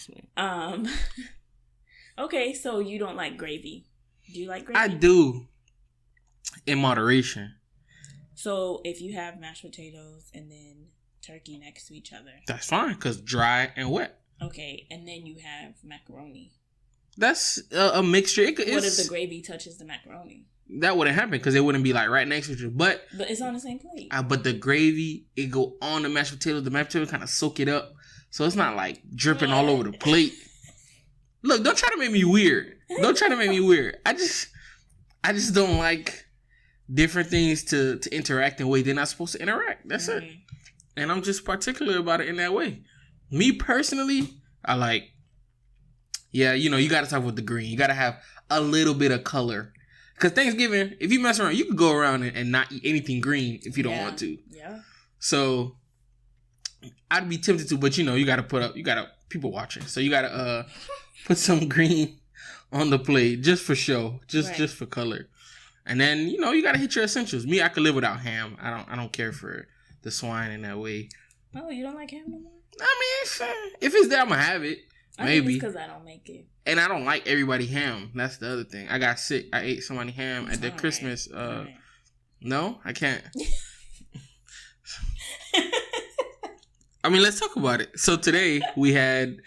me. Okay, so you don't like gravy. Do you like gravy? I do, in moderation. So if you have mashed potatoes and then turkey next to each other, that's fine, because dry and wet. Okay, and then you have macaroni. That's a mixture. What if the gravy touches the macaroni? That wouldn't happen because it wouldn't be like right next to each other. But it's on the same plate. But the gravy, it go on the mashed potatoes. The mashed potatoes kind of soak it up, so it's not like dripping all over the plate. Look, don't try to make me weird. Don't try to make me weird. I just don't like different things to interact in a way they're not supposed to interact. That's it. And I'm just particular about it in that way. Me personally, I like. Yeah, you got to talk with the green. You got to have a little bit of color. Because Thanksgiving, if you mess around, you can go around and not eat anything green if you don't want to. Yeah. So, I'd be tempted to, but you got to people watching. So, you got to put some green on the plate just for show, just for color. And then, you got to hit your essentials. Me, I could live without ham. I don't care for the swine in that way. Oh, you don't like ham no more? I mean, if it's there, I'm going to have it. Maybe. I think it's because I don't make it. And I don't like everybody ham. That's the other thing. I got sick. I ate somebody ham at the Christmas. No, I can't. I mean, let's talk about it. So today we had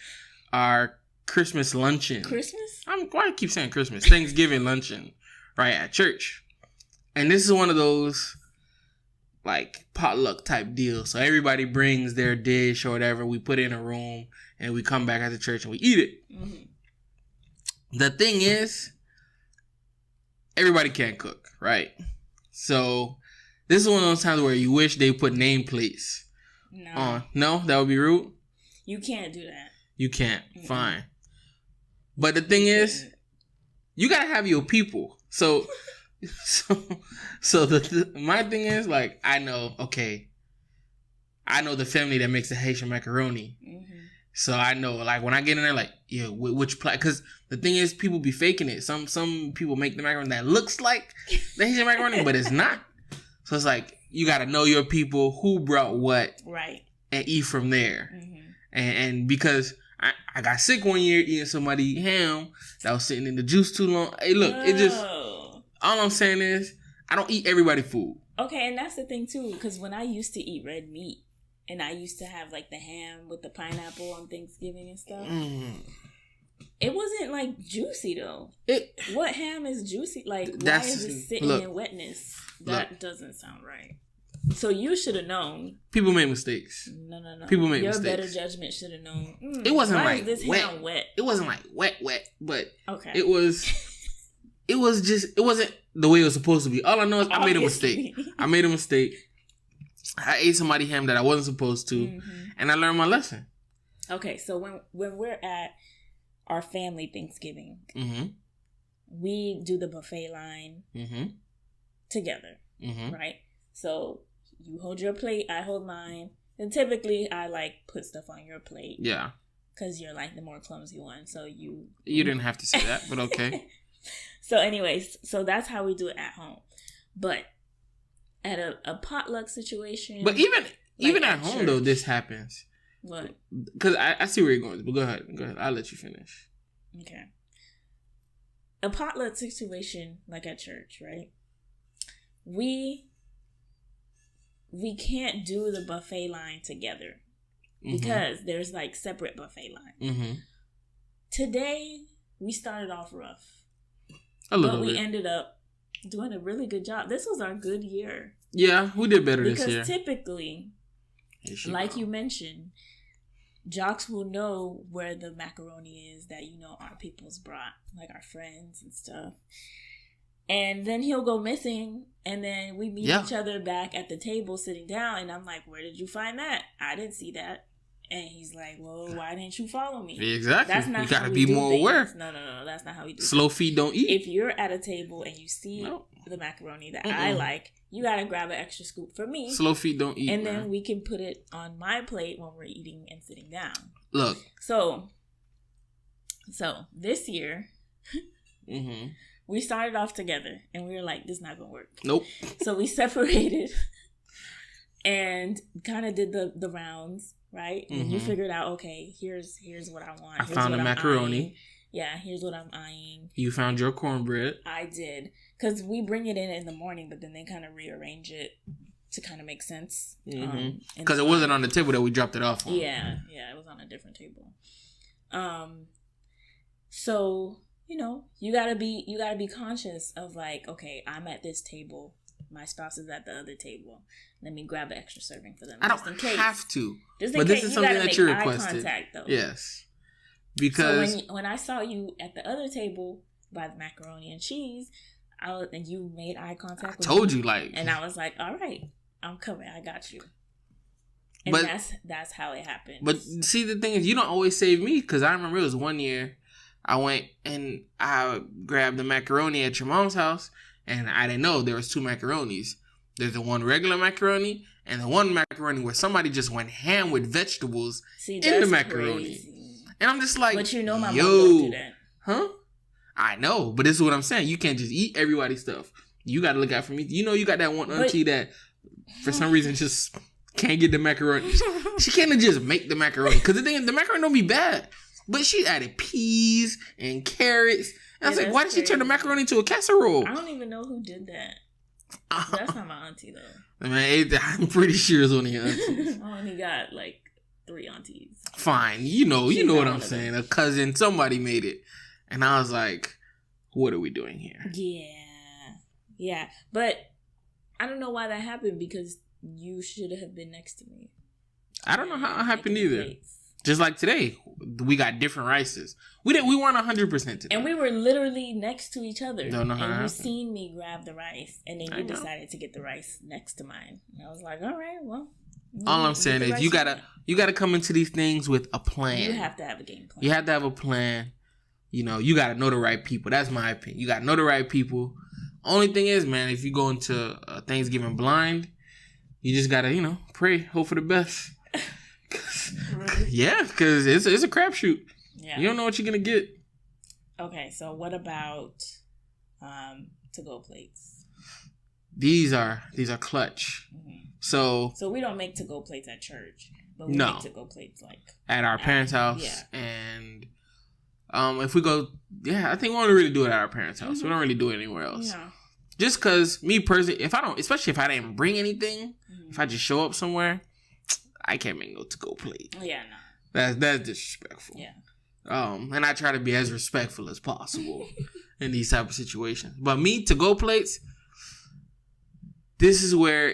our Christmas luncheon. Christmas? Why do I keep saying Christmas? Thanksgiving luncheon, right, at church. And this is one of those like potluck type deals. So everybody brings their dish or whatever. We put it in a room and we come back after church and we eat it. Mm-hmm. The thing is, everybody can't cook, right? So this is one of those times where you wish they put nameplates on. No, that would be rude. You can't do that. You can't. Mm-hmm. Fine. But the thing is, you gotta have your people. So my thing is, like, I know the family that makes the Haitian macaroni. Mm-hmm. So I know, like, when I get in there, like, yeah, which plate? Because the thing is, people be faking it. Some people make the macaroni that looks like the Haitian macaroni, but it's not. So it's like, you got to know your people, who brought what, right, and eat from there. Mm-hmm. And because I got sick one year eating somebody ham that was sitting in the juice too long. Hey, look, it just, all I'm saying is, I don't eat everybody's food. Okay, and that's the thing too, because when I used to eat red meat, and I used to have like the ham with the pineapple on Thanksgiving and stuff, it wasn't like juicy though. What ham is juicy? Like, why is it sitting in wetness? That doesn't sound right. So you should have known. People make mistakes. No. People make mistakes. Your better judgment should have known. It wasn't why like is this wet. Ham wet. It wasn't like wet, but okay. It wasn't the way it was supposed to be. All I know is I made a mistake. I ate somebody ham that I wasn't supposed to, and I learned my lesson. Okay, so when we're at our family Thanksgiving, we do the buffet line together, right? So you hold your plate, I hold mine, and typically I like put stuff on your plate. Yeah. Because you're like the more clumsy one, so you didn't have to say that, but okay. So anyways, so that's how we do it at home. But at a potluck situation... But even at home, church, though, this happens. What? Because I see where you're going, but go ahead. I'll let you finish. Okay. A potluck situation, like at church, right? We can't do the buffet line together. Because there's like separate buffet lines. Today, we started off rough. But we ended up doing a really good job. This was our good year. Yeah, we did better this year. Because typically, like you mentioned, Jocks will know where the macaroni is that, our people's brought, like our friends and stuff. And then he'll go missing, and then we meet each other back at the table sitting down, and I'm like, where did you find that? I didn't see that. And he's like, well, why didn't you follow me? Exactly. That's not you gotta be more aware. No, that's not how we do Slow feet don't eat. If you're at a table and you see the macaroni that I like, you gotta grab an extra scoop for me. Slow feet don't eat. And then we can put it on my plate when we're eating and sitting down. Look. So this year, we started off together and we were like, this is not gonna work. Nope. So we separated and kind of did the rounds. Right? And you figured out, okay, here's what I want. I found the macaroni. Yeah, here's what I'm eyeing. You found your cornbread. I did. Because we bring it in the morning, but then they kind of rearrange it to kind of make sense. Because it wasn't on the table that we dropped it off on. Yeah, it was on a different table. So, you gotta be conscious of like, okay, I'm at this table. My spouse is at the other table. Let me grab an extra serving for them. I don't have to. But this is something that you requested. Contact, though. Yes. Because... So when I saw you at the other table by the macaroni and cheese, and you made eye contact with me. I told you, like... And I was like, all right, I'm coming. I got you. And that's how it happened. But see, the thing is, you don't always save me. Because I remember it was one year, I went and I grabbed the macaroni at your mom's house. And I didn't know there was two macaronis. There's the one regular macaroni and the one macaroni where somebody just went ham with vegetables in the macaroni. Crazy. And I'm just like, but my mom don't do that. Huh? I know, but this is what I'm saying. You can't just eat everybody's stuff. You got to look out for me. You got that one auntie that for some reason just can't get the macaroni. She can't just make the macaroni. Because the thing is, the macaroni don't be bad. But she added peas and carrots. And I was like, why did she turn the macaroni into a casserole? I don't even know who did that. That's not my auntie, though. I mean, I'm pretty sure it's one of your aunties. I only got, 3 aunties. Fine. You know what I'm saying. A cousin, somebody made it. And I was like, what are we doing here? Yeah. But I don't know why that happened because you should have been next to me. I don't know how it happened either. Just like today, we got different rices. We weren't 100% today. And we were literally next to each other. Don't know how. And you seen me grab the rice, and then you decided to get the rice next to mine. And I was like, all right, well. All I'm saying is you gotta come into these things with a plan. You have to have a game plan. You have to have a plan. You gotta know the right people. That's my opinion. You gotta know the right people. Only thing is, man, if you go into Thanksgiving blind, you just gotta, pray, hope for the best. Really? Yeah, because it's a crapshoot. Yeah. You don't know what you're gonna get. Okay, so what about to-go plates? These are clutch. Mm-hmm. So we don't make to-go plates at church, but we make to-go plates at our parents' house. Yeah. And if we go, I think we only really do it at our parents' house. Mm-hmm. We don't really do it anywhere else. No. Just because me personally, especially if I didn't bring anything, if I just show up somewhere, I can't make no to-go plate. Yeah, no. That's disrespectful. Yeah. And I try to be as respectful as possible in these type of situations. But me, to-go plates, this is where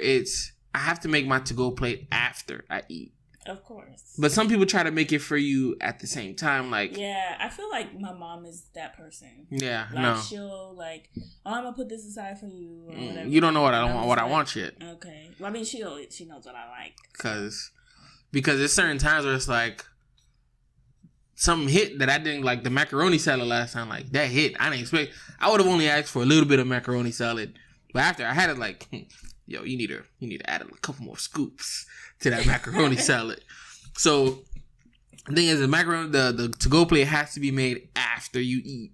I have to make my to-go plate after I eat. Of course. But some people try to make it for you at the same time. Like, yeah, I feel like my mom is that person. Yeah, like, no. She'll like, oh, I'm gonna put this aside for you. Or whatever. You don't know what I want yet. Okay. Well, I mean, she knows what I like. Because there's certain times where it's like something hit that I didn't like. The macaroni salad last time, like that hit. I didn't expect. I would have only asked for a little bit of macaroni salad, but after I had it, like, yo, you need to add a couple more scoops to that macaroni salad. So the thing is, the macaroni, the to-go plate has to be made after you eat,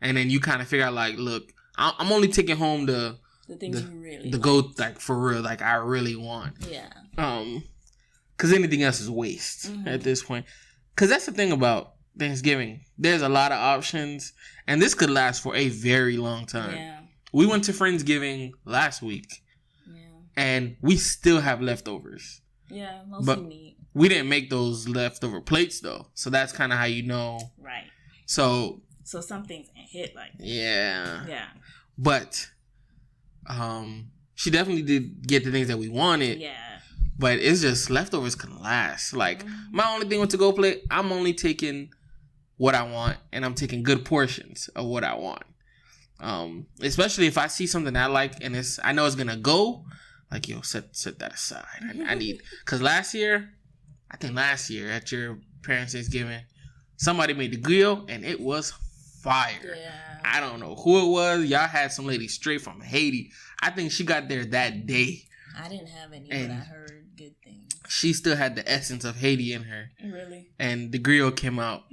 and then you kind of figure out like, look, I'm only taking home the things you really go like for real, like I really want. Yeah. Because anything else is waste at this point. Because that's the thing about Thanksgiving. There's a lot of options, and this could last for a very long time. Yeah. We went to Friendsgiving last week, and we still have leftovers. Yeah, mostly meat. We didn't make those leftover plates though, so that's kind of how you know. Right. So some things hit like that. Yeah. Yeah. But, she definitely did get the things that we wanted. Yeah. But it's just leftovers can last. Like, my only thing with to-go plate, I'm only taking what I want, and I'm taking good portions of what I want. Especially if I see something I like and I know it's gonna go, like, yo, set that aside. I need, because last year at your parents' Thanksgiving, somebody made the grill and it was fire. Yeah. I don't know who it was. Y'all had some lady straight from Haiti. I think she got there that day. I didn't have any, but I heard good things. She still had the essence of Haiti in her. Really? And the grill came out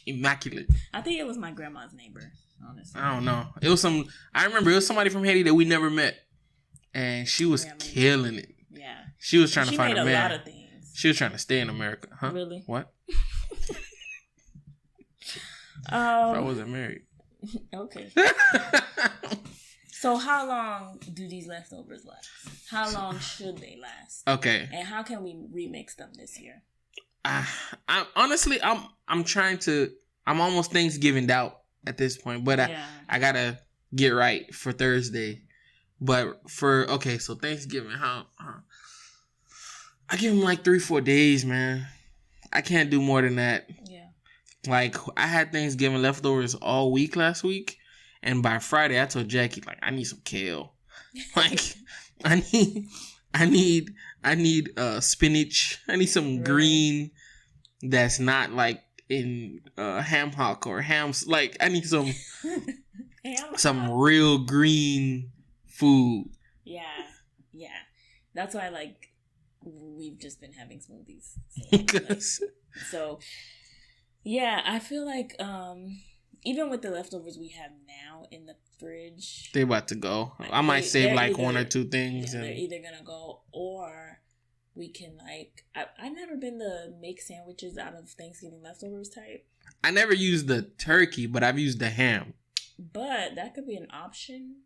immaculate. I think it was my grandma's neighbor, honestly. I don't know. I remember it was somebody from Haiti that we never met. And she was killing it. Yeah. She was trying to find a man. She made a lot of things. She was trying to stay in America. Huh? Really? What? If I wasn't married. Okay. So how long do these leftovers last? How long should they last? Okay. And how can we remix them this year? I'm honestly, I'm trying to. I'm almost Thanksgiving out at this point, but I gotta get right for Thursday. But so Thanksgiving, how I give them like 3-4 days, man. I can't do more than that. Yeah. Like, I had Thanksgiving leftovers all week last week. And by Friday, I told Jackie, like, I need some kale. Like, I need spinach. I need some green that's not like in ham hock or hams. Like, I need some real green food. Yeah. That's why, like, we've just been having smoothies. So yeah, I feel like even with the leftovers we have now in the fridge, they're about to go. I might save like one or two things. They're either gonna go, or we can like. I've never been the make sandwiches out of Thanksgiving leftovers type. I never used the turkey, but I've used the ham. But that could be an option.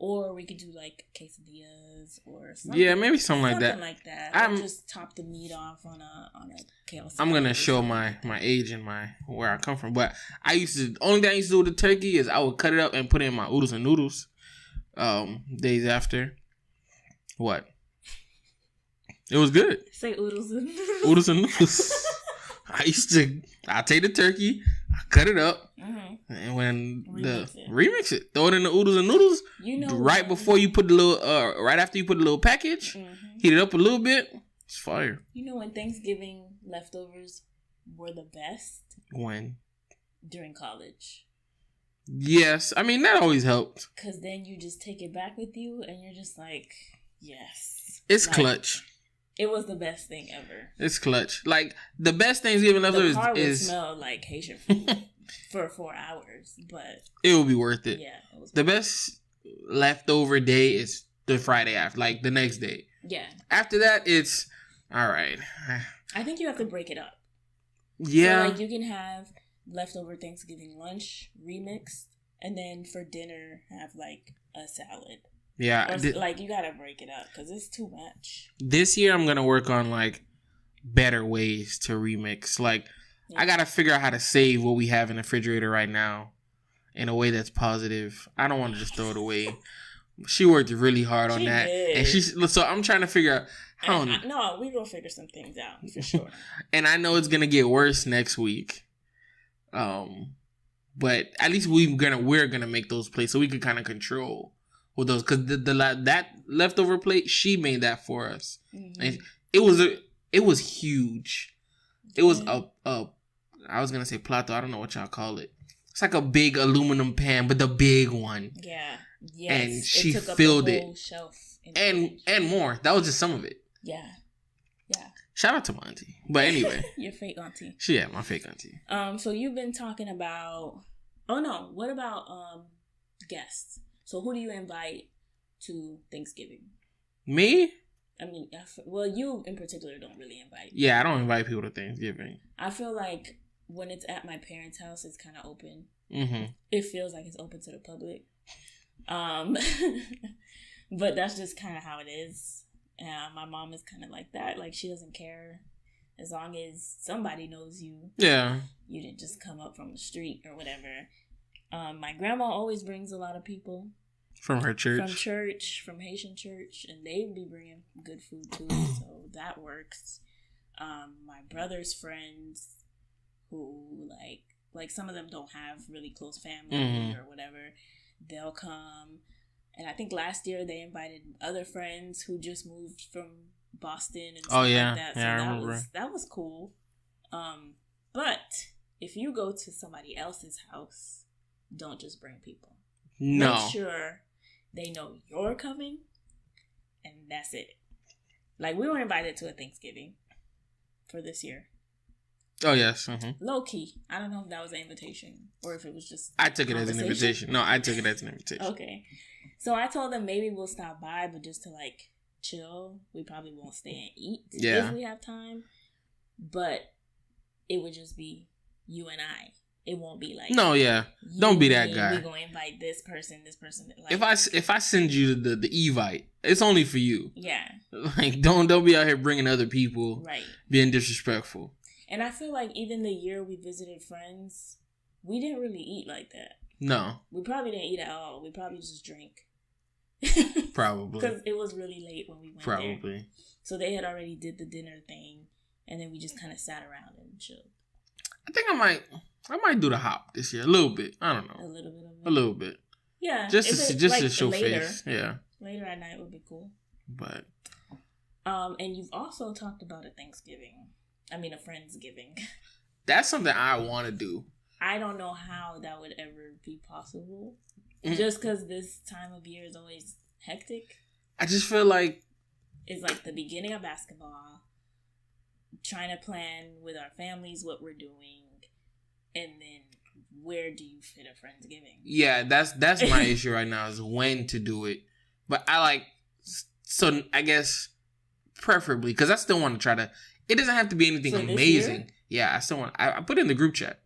Or we could do like quesadillas or something. Yeah, maybe something like that. Something like that. Or just top the meat off on a kale salad. I'm gonna show my age and where I come from. But the only thing I used to do with the turkey is I would cut it up and put it in my oodles and noodles. Days after. What? It was good. Say oodles and noodles. Oodles and noodles. I take the turkey, I cut it up. And when remix it, throw it in the oodles and noodles. Right before you put the little, right after you put the little package, heat it up a little bit. It's fire. You know when Thanksgiving leftovers were the best? When? During college. Yes, I mean that always helped. Cause then you just take it back with you, and you're just like, yes, it's like, clutch. It was the best thing ever. It's clutch. Like the best Thanksgiving leftovers would smell like Haitian food. For 4 hours, but it will be worth it. Yeah, it was the best leftover day is the Friday after, like the next day. Yeah. After that, it's all right. I think you have to break it up. Yeah. So, like you can have leftover Thanksgiving lunch remixed, and then for dinner have like a salad. Yeah. Like you gotta break it up because it's too much. This year, I'm gonna work on like better ways to remix, like. Yeah. I gotta figure out how to save what we have in the refrigerator right now in a way that's positive. I don't want to just throw it away. She worked really hard on that. Did. And so I'm trying to figure out how. No, we're going to figure some things out for sure. And I know it's going to get worse next week. But at least we're gonna make those plates so we can kind of control with those, because that leftover plate, she made that for us. Mm-hmm. And it was huge. It was I was gonna say plato. I don't know what y'all call it. It's like a big aluminum pan, but the big one. Yeah. Yes. And she filled it. Shelf and more. That was just some of it. Yeah. Yeah. Shout out to my auntie. But anyway. Your fake auntie. My fake auntie. So you've been talking about... Oh, no. What about guests? So who do you invite to Thanksgiving? Me? I mean, well, you in particular don't really invite. Yeah, I don't invite people to Thanksgiving. I feel like when it's at my parents' house, it's kind of open. Mm-hmm. It feels like it's open to the public. But that's just kind of how it is. My mom is kind of like that. Like, she doesn't care as long as somebody knows you. Yeah. You didn't just come up from the street or whatever. My grandma always brings a lot of people. From her church? From church, from Haitian church. And they be bringing good food too. So that works. My brother's friends who, like some of them don't have really close family or whatever. They'll come. And I think last year they invited other friends who just moved from Boston and stuff like that. So I remember. That was cool. But if you go to somebody else's house, don't just bring people. No. Make sure they know you're coming, and that's it. Like, we were invited to a Thanksgiving for this year. Oh, yes. Mm-hmm. Low key. I don't know if that was an invitation or if it was just I took it as an invitation. No, I took it as an invitation. Okay. So I told them maybe we'll stop by, but just to, like, chill. We probably won't stay and eat if we have time. But it would just be you and I. It won't be like... No, yeah. Don't be that guy. We're going to invite this person. Like, if I send you the Evite, it's only for you. Yeah. Like, don't be out here bringing other people. Right. Being disrespectful. And I feel like even the year we visited friends, we didn't really eat like that. No. We probably didn't eat at all. We probably just drank. Probably. Because it was really late when we went there. Probably. So they had already did the dinner thing, and then we just kind of sat around and chilled. I think I might do the hop this year. A little bit. I don't know. A little bit of it. A little bit. Yeah. Just to show later, face. Yeah. Later at night would be cool. But. And you've also talked about a Friendsgiving. That's something I want to do. I don't know how that would ever be possible. Just because this time of year is always hectic. I just feel like it's like the beginning of basketball, trying to plan with our families what we're doing, and then where do you fit a Friendsgiving? Yeah, that's my issue right now, is when to do it. But I guess preferably, because I still want to try to. It doesn't have to be anything amazing. Yeah, I still want. I put it in the group chat.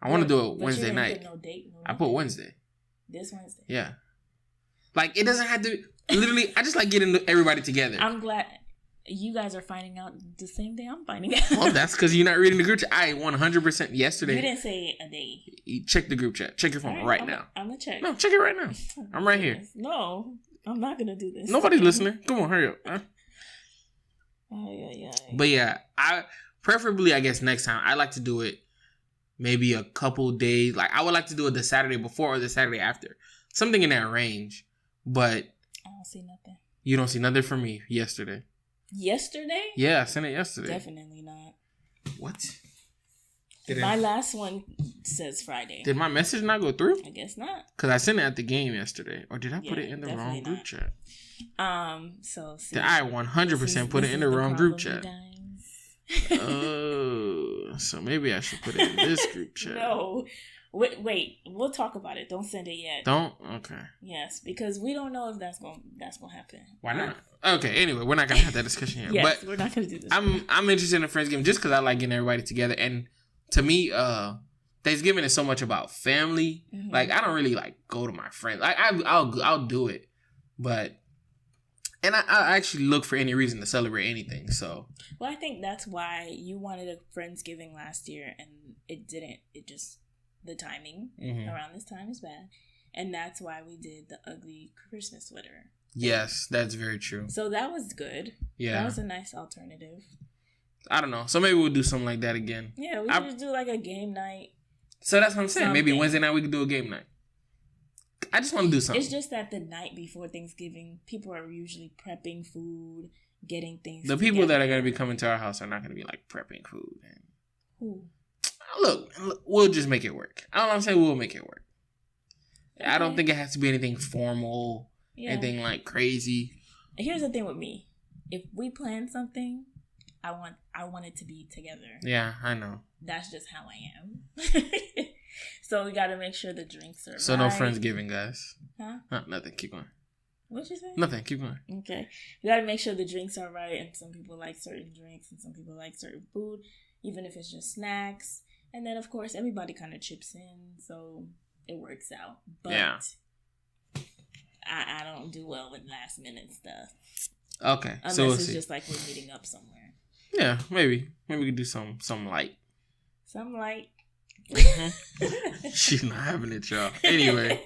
I want to do it Wednesday night. No date, I put Wednesday. This Wednesday. Yeah. Like, it doesn't have to... Literally, I just like getting everybody together. I'm glad you guys are finding out the same day I'm finding out. Well, that's because you're not reading the group chat. I 100% yesterday. You didn't say a day. Check the group chat. Check your phone right now. I'm going to check. No, check it right now. I'm right here. No, I'm not going to do this. Nobody's listening. Come on, hurry up. Huh? But yeah, preferably, I guess, next time, I like to do it maybe a couple days. Like, I would like to do it the Saturday before or the Saturday after. Something in that range. But I don't see nothing. You don't see nothing from me yesterday. Yesterday? Yeah, I sent it yesterday. Definitely not. What? My last one says Friday. Did my message not go through? I guess not. Because I sent it at the game yesterday. Or did I put it in the wrong group chat? So see, did I 100% put it in the wrong group chat? Oh, so maybe I should put it in this group chat. No. Wait, we'll talk about it. Don't send it yet. Don't? Okay. Yes, because we don't know if that's gonna happen. Why not? Okay, anyway, we're not gonna have that discussion here. Yes, but we're not gonna do this. I'm interested in a Friendsgiving just because I like getting everybody together, and to me, Thanksgiving is so much about family. Mm-hmm. Like, I don't really like go to my friends. Like, I'll do it, but and I actually look for any reason to celebrate anything. So, well, I think that's why you wanted a Friendsgiving last year, and it didn't. It just the timing around this time is bad, And that's why we did the ugly Christmas sweater. Yes, that's very true. So that was good. Yeah. That was a nice alternative. I don't know. So maybe we'll do something like that again. Yeah, we could just do like a game night. So that's what I'm saying. Maybe Something. Wednesday night we could do a game night. I just want to do something. It's just that the night before Thanksgiving, people are usually prepping food, getting things The people that are going to be coming to our house are not going to be like prepping food. And Who? Look, we'll just make it work. All I'm saying, we'll make it work. Okay. I don't think it has to be anything formal, anything like crazy. Here's the thing with me. If we plan something, I want it to be together. Yeah, I know. That's just how I am. So we got to make sure the drinks are So right. no Friendsgiving, guys. Huh? Nothing. Keep going. What'd you say? Nothing. Keep going. Okay. You got to make sure the drinks are right, and some people like certain drinks and some people like certain food, even if it's just snacks. And then, of course, everybody kind of chips in, so it works out. But yeah. I don't do well with last minute stuff. Okay. Unless so we'll it's see. just like we're meeting up somewhere. Yeah, maybe. Maybe we could do some light. Some light. She's not having it, y'all. Anyway.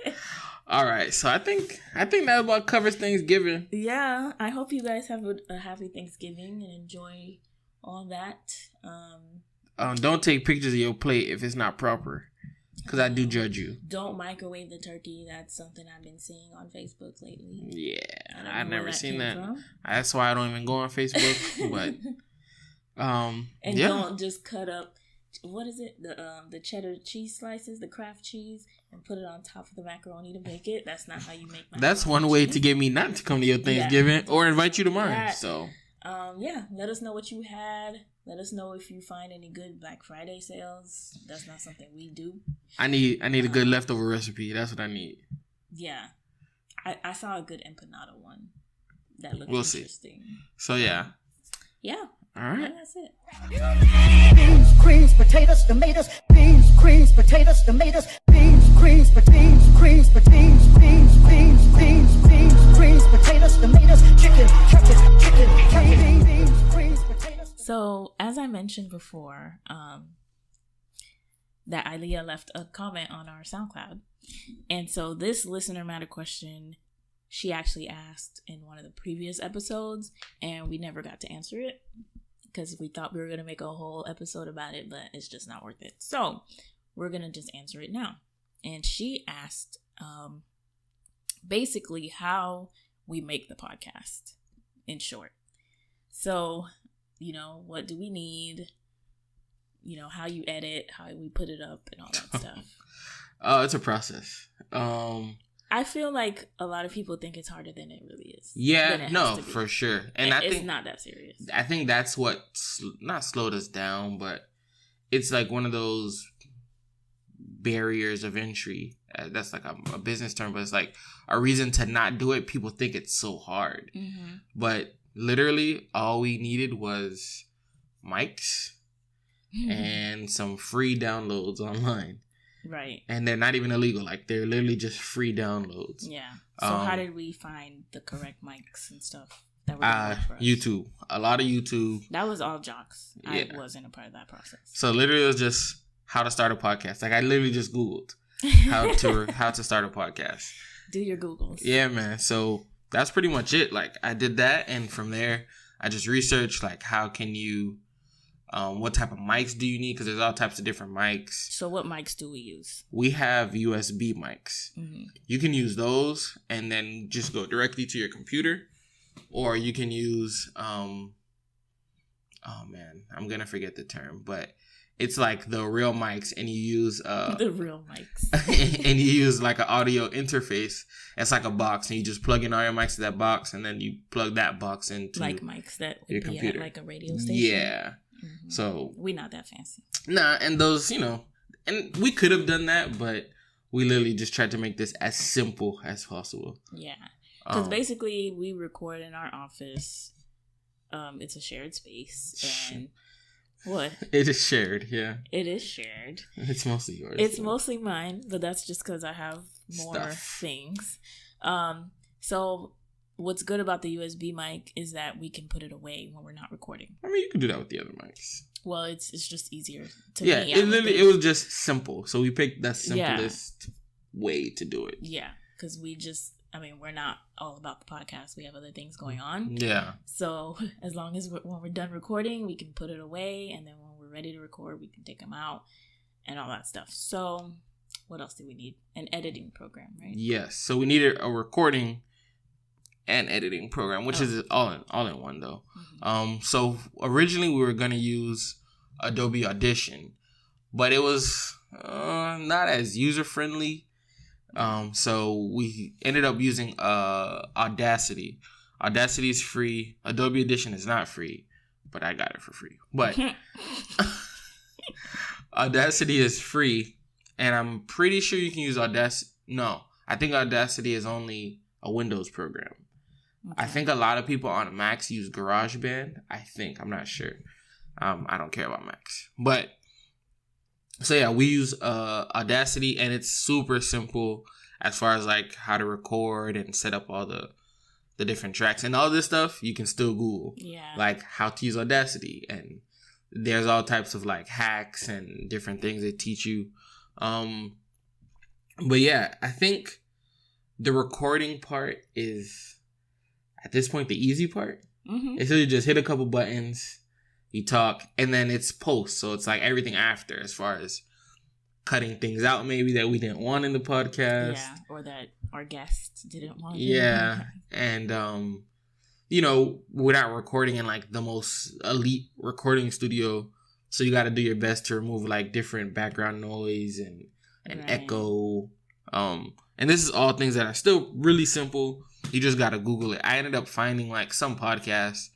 All right. So I think that about covers Thanksgiving. Yeah. I hope you guys have a happy Thanksgiving and enjoy all that. Don't take pictures of your plate if it's not proper, because I do judge you. Don't microwave the turkey. That's something I've been seeing on Facebook lately. Yeah, I've never seen that. From. That's why I don't even go on Facebook. But and yeah. don't just cut up. What is it? The cheddar cheese slices, the Kraft cheese, and put it on top of the macaroni to make it. That's not how you make macaroni. That's one way to get me not to come to your Thanksgiving or invite you to mine. So yeah, let us know what you had. Let us know if you find any good Black Friday sales. That's not something we do. I need a good leftover recipe. That's what I need. Yeah. I saw a good empanada one that looked We'll interesting. see. So yeah. Yeah. All right. And that's it. Beans, creams, potatoes, tomatoes. Beans, creams, potatoes, tomatoes. Beans, creams, beans, creams, beans, beans, beans, beans, beans, creams, potatoes, tomatoes. Chicken, beans, creams, potatoes. So, as I mentioned before, that Ilea left a comment on our SoundCloud. And so this listener matter question, she actually asked in one of the previous episodes, and we never got to answer it because we thought we were going to make a whole episode about it, but it's just not worth it. So we're going to just answer it now. And she asked basically how we make the podcast, in short. So, what do we need? How you edit, how we put it up, and all that stuff. It's a process. I feel like a lot of people think it's harder than it really is. Yeah, no, for sure. And I think it's not that serious. I think that's what not slowed us down, but it's like one of those barriers of entry. That's like a business term, but it's like a reason to not do it. People think it's so hard, but literally all we needed was mics and some free downloads online. Right. And they're not even illegal. Like, they're literally just free downloads. Yeah. So how did we find the correct mics and stuff that were gonna work for us? YouTube. A lot of YouTube. That was all jocks. Yeah. I wasn't a part of that process. So literally it was just how to start a podcast. Like, I literally just Googled how to start a podcast. Do your Googles. Yeah, man. So that's pretty much it. Like, I did that, and from there I just researched like how can you what type of mics do you need? Because there's all types of different mics. So what mics do we use? We have USB mics. You can use those and then just go directly to your computer. Or you can use, oh man, I'm going to forget the term. But it's like the real mics, and you use... the real mics. and you use like an audio interface. It's like a box, and you just plug in all your mics to that box, and then you plug that box into like mics that would your be computer. at like a radio station. Yeah. So we're not that fancy. Nah, and those, and we could have done that, but we literally just tried to make this as simple as possible. Yeah, because basically we record in our office. It's a shared space, and what? It is shared. Yeah, it is shared. It's mostly yours. It's mostly mine, but that's just because I have more things. So. What's good about the USB mic is that we can put it away when we're not recording. I mean, you can do that with the other mics. Well, it's just easier to me. Yeah, it was just simple. So we picked the simplest way to do it. Yeah, because we're not all about the podcast. We have other things going on. Yeah. So as long as when we're done recording, we can put it away. And then when we're ready to record, we can take them out and all that stuff. So what else do we need? An editing program, right? Yes. So we needed a recording and editing program, which is all in one though. Mm-hmm. So originally we were going to use Adobe Audition, but it was not as user friendly. So we ended up using Audacity. Audacity is free. Adobe Audition is not free, but I got it for free. But Audacity is free, and I'm pretty sure you can use Audacity. No, I think Audacity is only a Windows program. Okay. I think a lot of people on Macs use GarageBand. I'm not sure. I don't care about Macs, but so yeah, we use Audacity, and it's super simple as far as like how to record and set up all the different tracks and all this stuff. You can still Google, like how to use Audacity, and there's all types of like hacks and different things they teach you. But yeah, I think the recording part is at this point the easy part. Mm-hmm. So you just hit a couple buttons, you talk, and then it's post. So it's like everything after, as far as cutting things out maybe that we didn't want in the podcast. Yeah, or that our guests didn't want. Yeah, and we're not recording in like the most elite recording studio, so you got to do your best to remove like different background noise and echo. And this is all things that are still really simple. You just got to Google it. I ended up finding like some podcast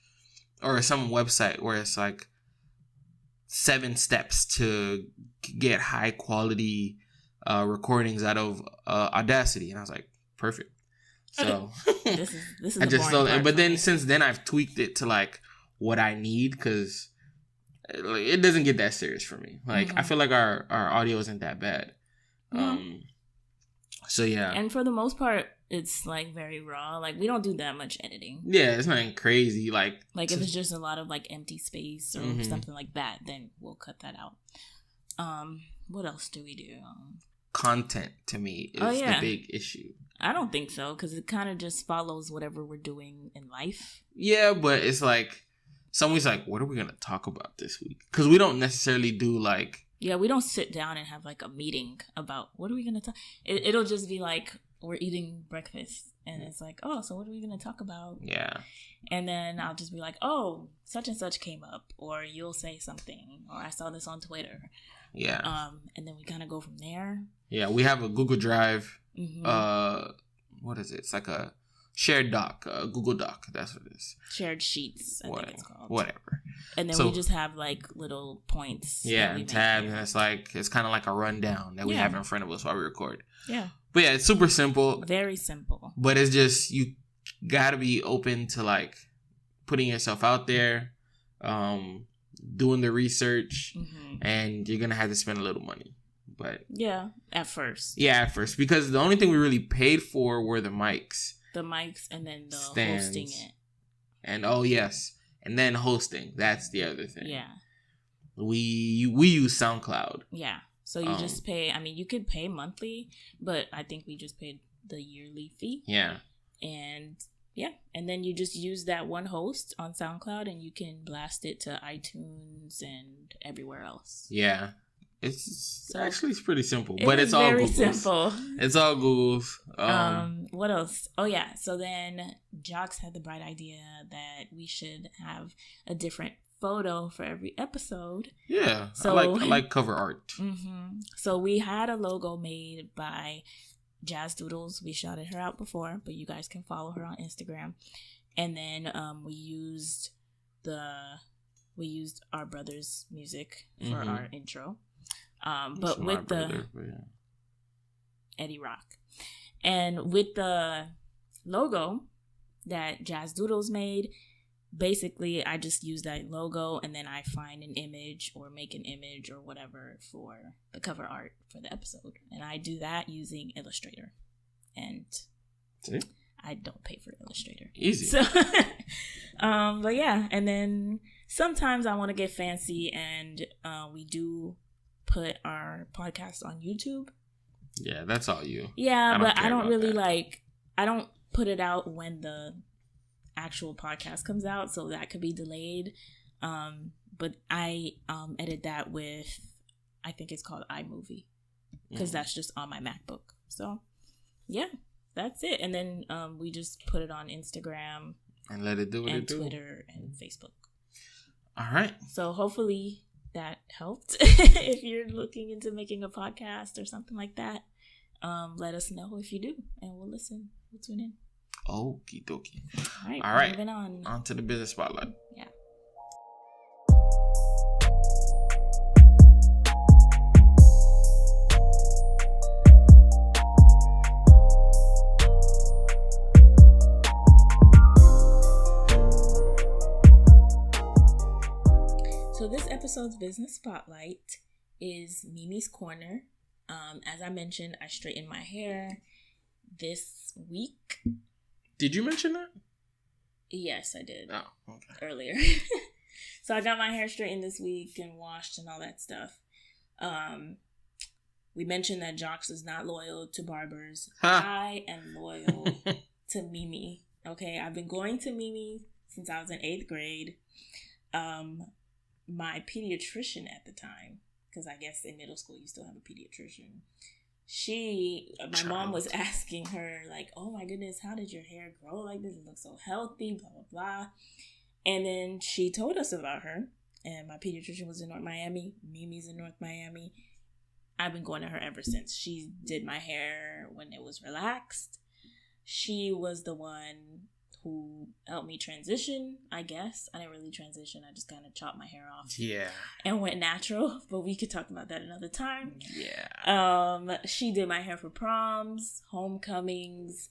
or some website where it's like 7 steps to get high quality recordings out of Audacity, and I was like, perfect. So this is I just thought, but then since then I've tweaked it to like what I need, because it doesn't get that serious for me. Like I feel like our audio isn't that bad. So yeah, and for the most part, it's like very raw. Like we don't do that much editing. Yeah, it's nothing crazy. Like if it's just a lot of like empty space or something like that, then we'll cut that out. What else do we do? Content to me is the big issue. I don't think so, because it kind of just follows whatever we're doing in life. Yeah, but it's like somebody's like, what are we gonna talk about this week? Because we don't necessarily do like. Yeah, we don't sit down and have like a meeting about what are we gonna talk. It'll just be like we're eating breakfast, and it's like, oh, so what are we gonna talk about? Yeah. And then I'll just be like, oh, such and such came up, or you'll say something, or I saw this on Twitter. Yeah. And then we kind of go from there. Yeah, we have a Google Drive. What is it? It's like a shared doc, a Google Doc. That's what it is. Shared sheets, I think it's called. Whatever. And then we just have like little points. Yeah, and tabs, and it's kind of like a rundown that we have in front of us while we record. Yeah. But yeah, it's super simple. Very simple. But it's just, you gotta be open to like putting yourself out there, doing the research, and you're gonna have to spend a little money. But yeah, at first. Yeah, at first, because the only thing we really paid for were the mics. The mics, and then the stands, hosting it. And and then hosting. That's the other thing. Yeah. We use SoundCloud. Yeah. So you just pay. I mean, you could pay monthly, but I think we just paid the yearly fee. Yeah. And and then you just use that one host on SoundCloud, and you can blast it to iTunes and everywhere else. Yeah. It's pretty simple, but it's all very Google's. Simple. It's all Google's. What else? Oh yeah. So then Jocks had the bright idea that we should have a different photo for every episode. Yeah. So I like cover art. So we had a logo made by Jazz Doodles. We shouted her out before, but you guys can follow her on Instagram. And then we used our brother's music for our intro. But with Eddy Rock, and with the logo that Jazz Doodles made, basically I just use that logo, and then I find an image or make an image or whatever for the cover art for the episode, and I do that using Illustrator. And I don't pay for Illustrator. Easy. So, but yeah, and then sometimes I want to get fancy, and we do put our podcast on YouTube. Yeah, that's all you. Yeah, but I don't really that. I don't put it out when the actual podcast comes out, so that could be delayed. But I edit that with, I think it's called iMovie, because that's just on my MacBook. So yeah, that's it. And then we just put it on Instagram and let it do what it do. Twitter and Facebook. All right. So hopefully that helped. If you're looking into making a podcast or something like that, let us know if you do, and we'll listen. We'll tune in. Okie dokie. All right. Moving on to the business spotlight. Yeah. So this episode's business spotlight is Mimi's Corner. As I mentioned, I straightened my hair this week. Did you mention that? Yes, I did. Oh, okay. Earlier. So I got my hair straightened this week and washed and all that stuff. We mentioned that Jocks is not loyal to barbers. I am loyal to Mimi. Okay, I've been going to Mimi since I was in 8th grade. My pediatrician at the time, because I guess in middle school you still have a pediatrician. My mom was asking her, like, oh my goodness, how did your hair grow like this? It looks so healthy, blah, blah, blah. And then she told us about her. And my pediatrician was in North Miami. Mimi's in North Miami. I've been going to her ever since. She did my hair when it was relaxed. She was the one who helped me transition, I guess. I didn't really transition. I just kind of chopped my hair off. Yeah. And went natural. But we could talk about that another time. Yeah. She did my hair for proms, homecomings.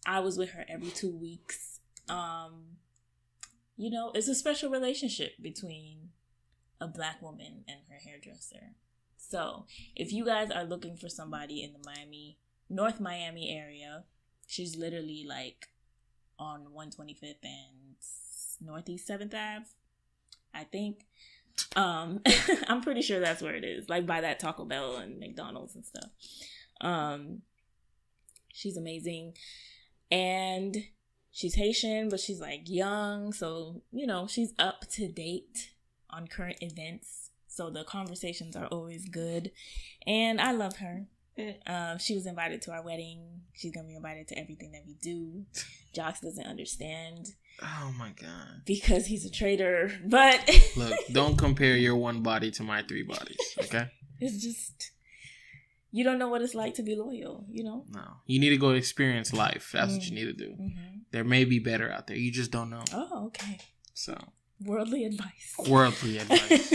I was with her every 2 weeks. You know, it's a special relationship between a Black woman and her hairdresser. So, if you guys are looking for somebody in the North Miami area, she's literally like on 125th and Northeast 7th Ave, I think. I'm pretty sure that's where it is, like by that Taco Bell and McDonald's and stuff. She's amazing, and she's Haitian, but she's like young, so you know she's up to date on current events, so the conversations are always good, and I love her. She was invited to our wedding. She's gonna be invited to everything that we do. Jocks doesn't understand. Oh my god. Because he's a traitor. But look, don't compare your one body to my 3 bodies, okay? It's just, you don't know what it's like to be loyal, you know? No. You need to go experience life. That's what you need to do. Mm-hmm. There may be better out there. You just don't know. Oh, okay. So. Worldly advice. Worldly advice.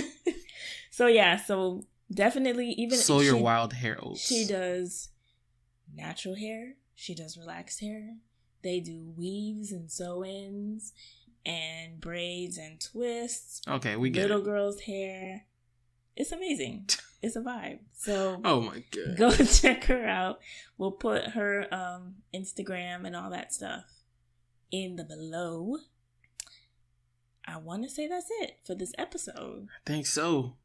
So yeah, so definitely even sow your wild hair oats. She does natural hair. She does relaxed hair. They do weaves and sew-ins and braids and twists. Okay, we get little it. girls' hair. It's amazing. It's a vibe. So oh my god, go check her out. We'll put her Instagram and all that stuff in the below. I want to say that's it for this episode. I think so.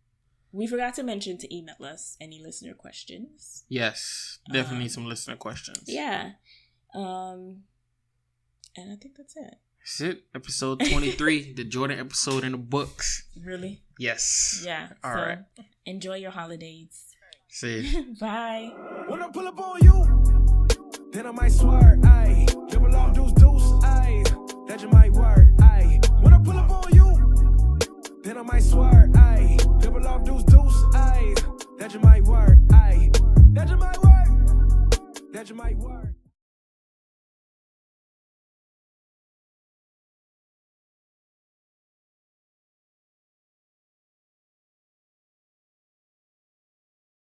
We forgot to mention to email us any listener questions. Yes, definitely some listener questions. Yeah. And I think that's it. That's it. Episode 23, the Jordan episode in the books. Really? Yes. Yeah. All right. Enjoy your holidays. See you. Bye. When I pull up on you, then I might swear, ayy. Double off deuce, ayy. That you might work, ayy. When I pull up on you, then I might swear, ayy. Double off deuce, ayy. That you might work, ayy. That you might work. That you might work.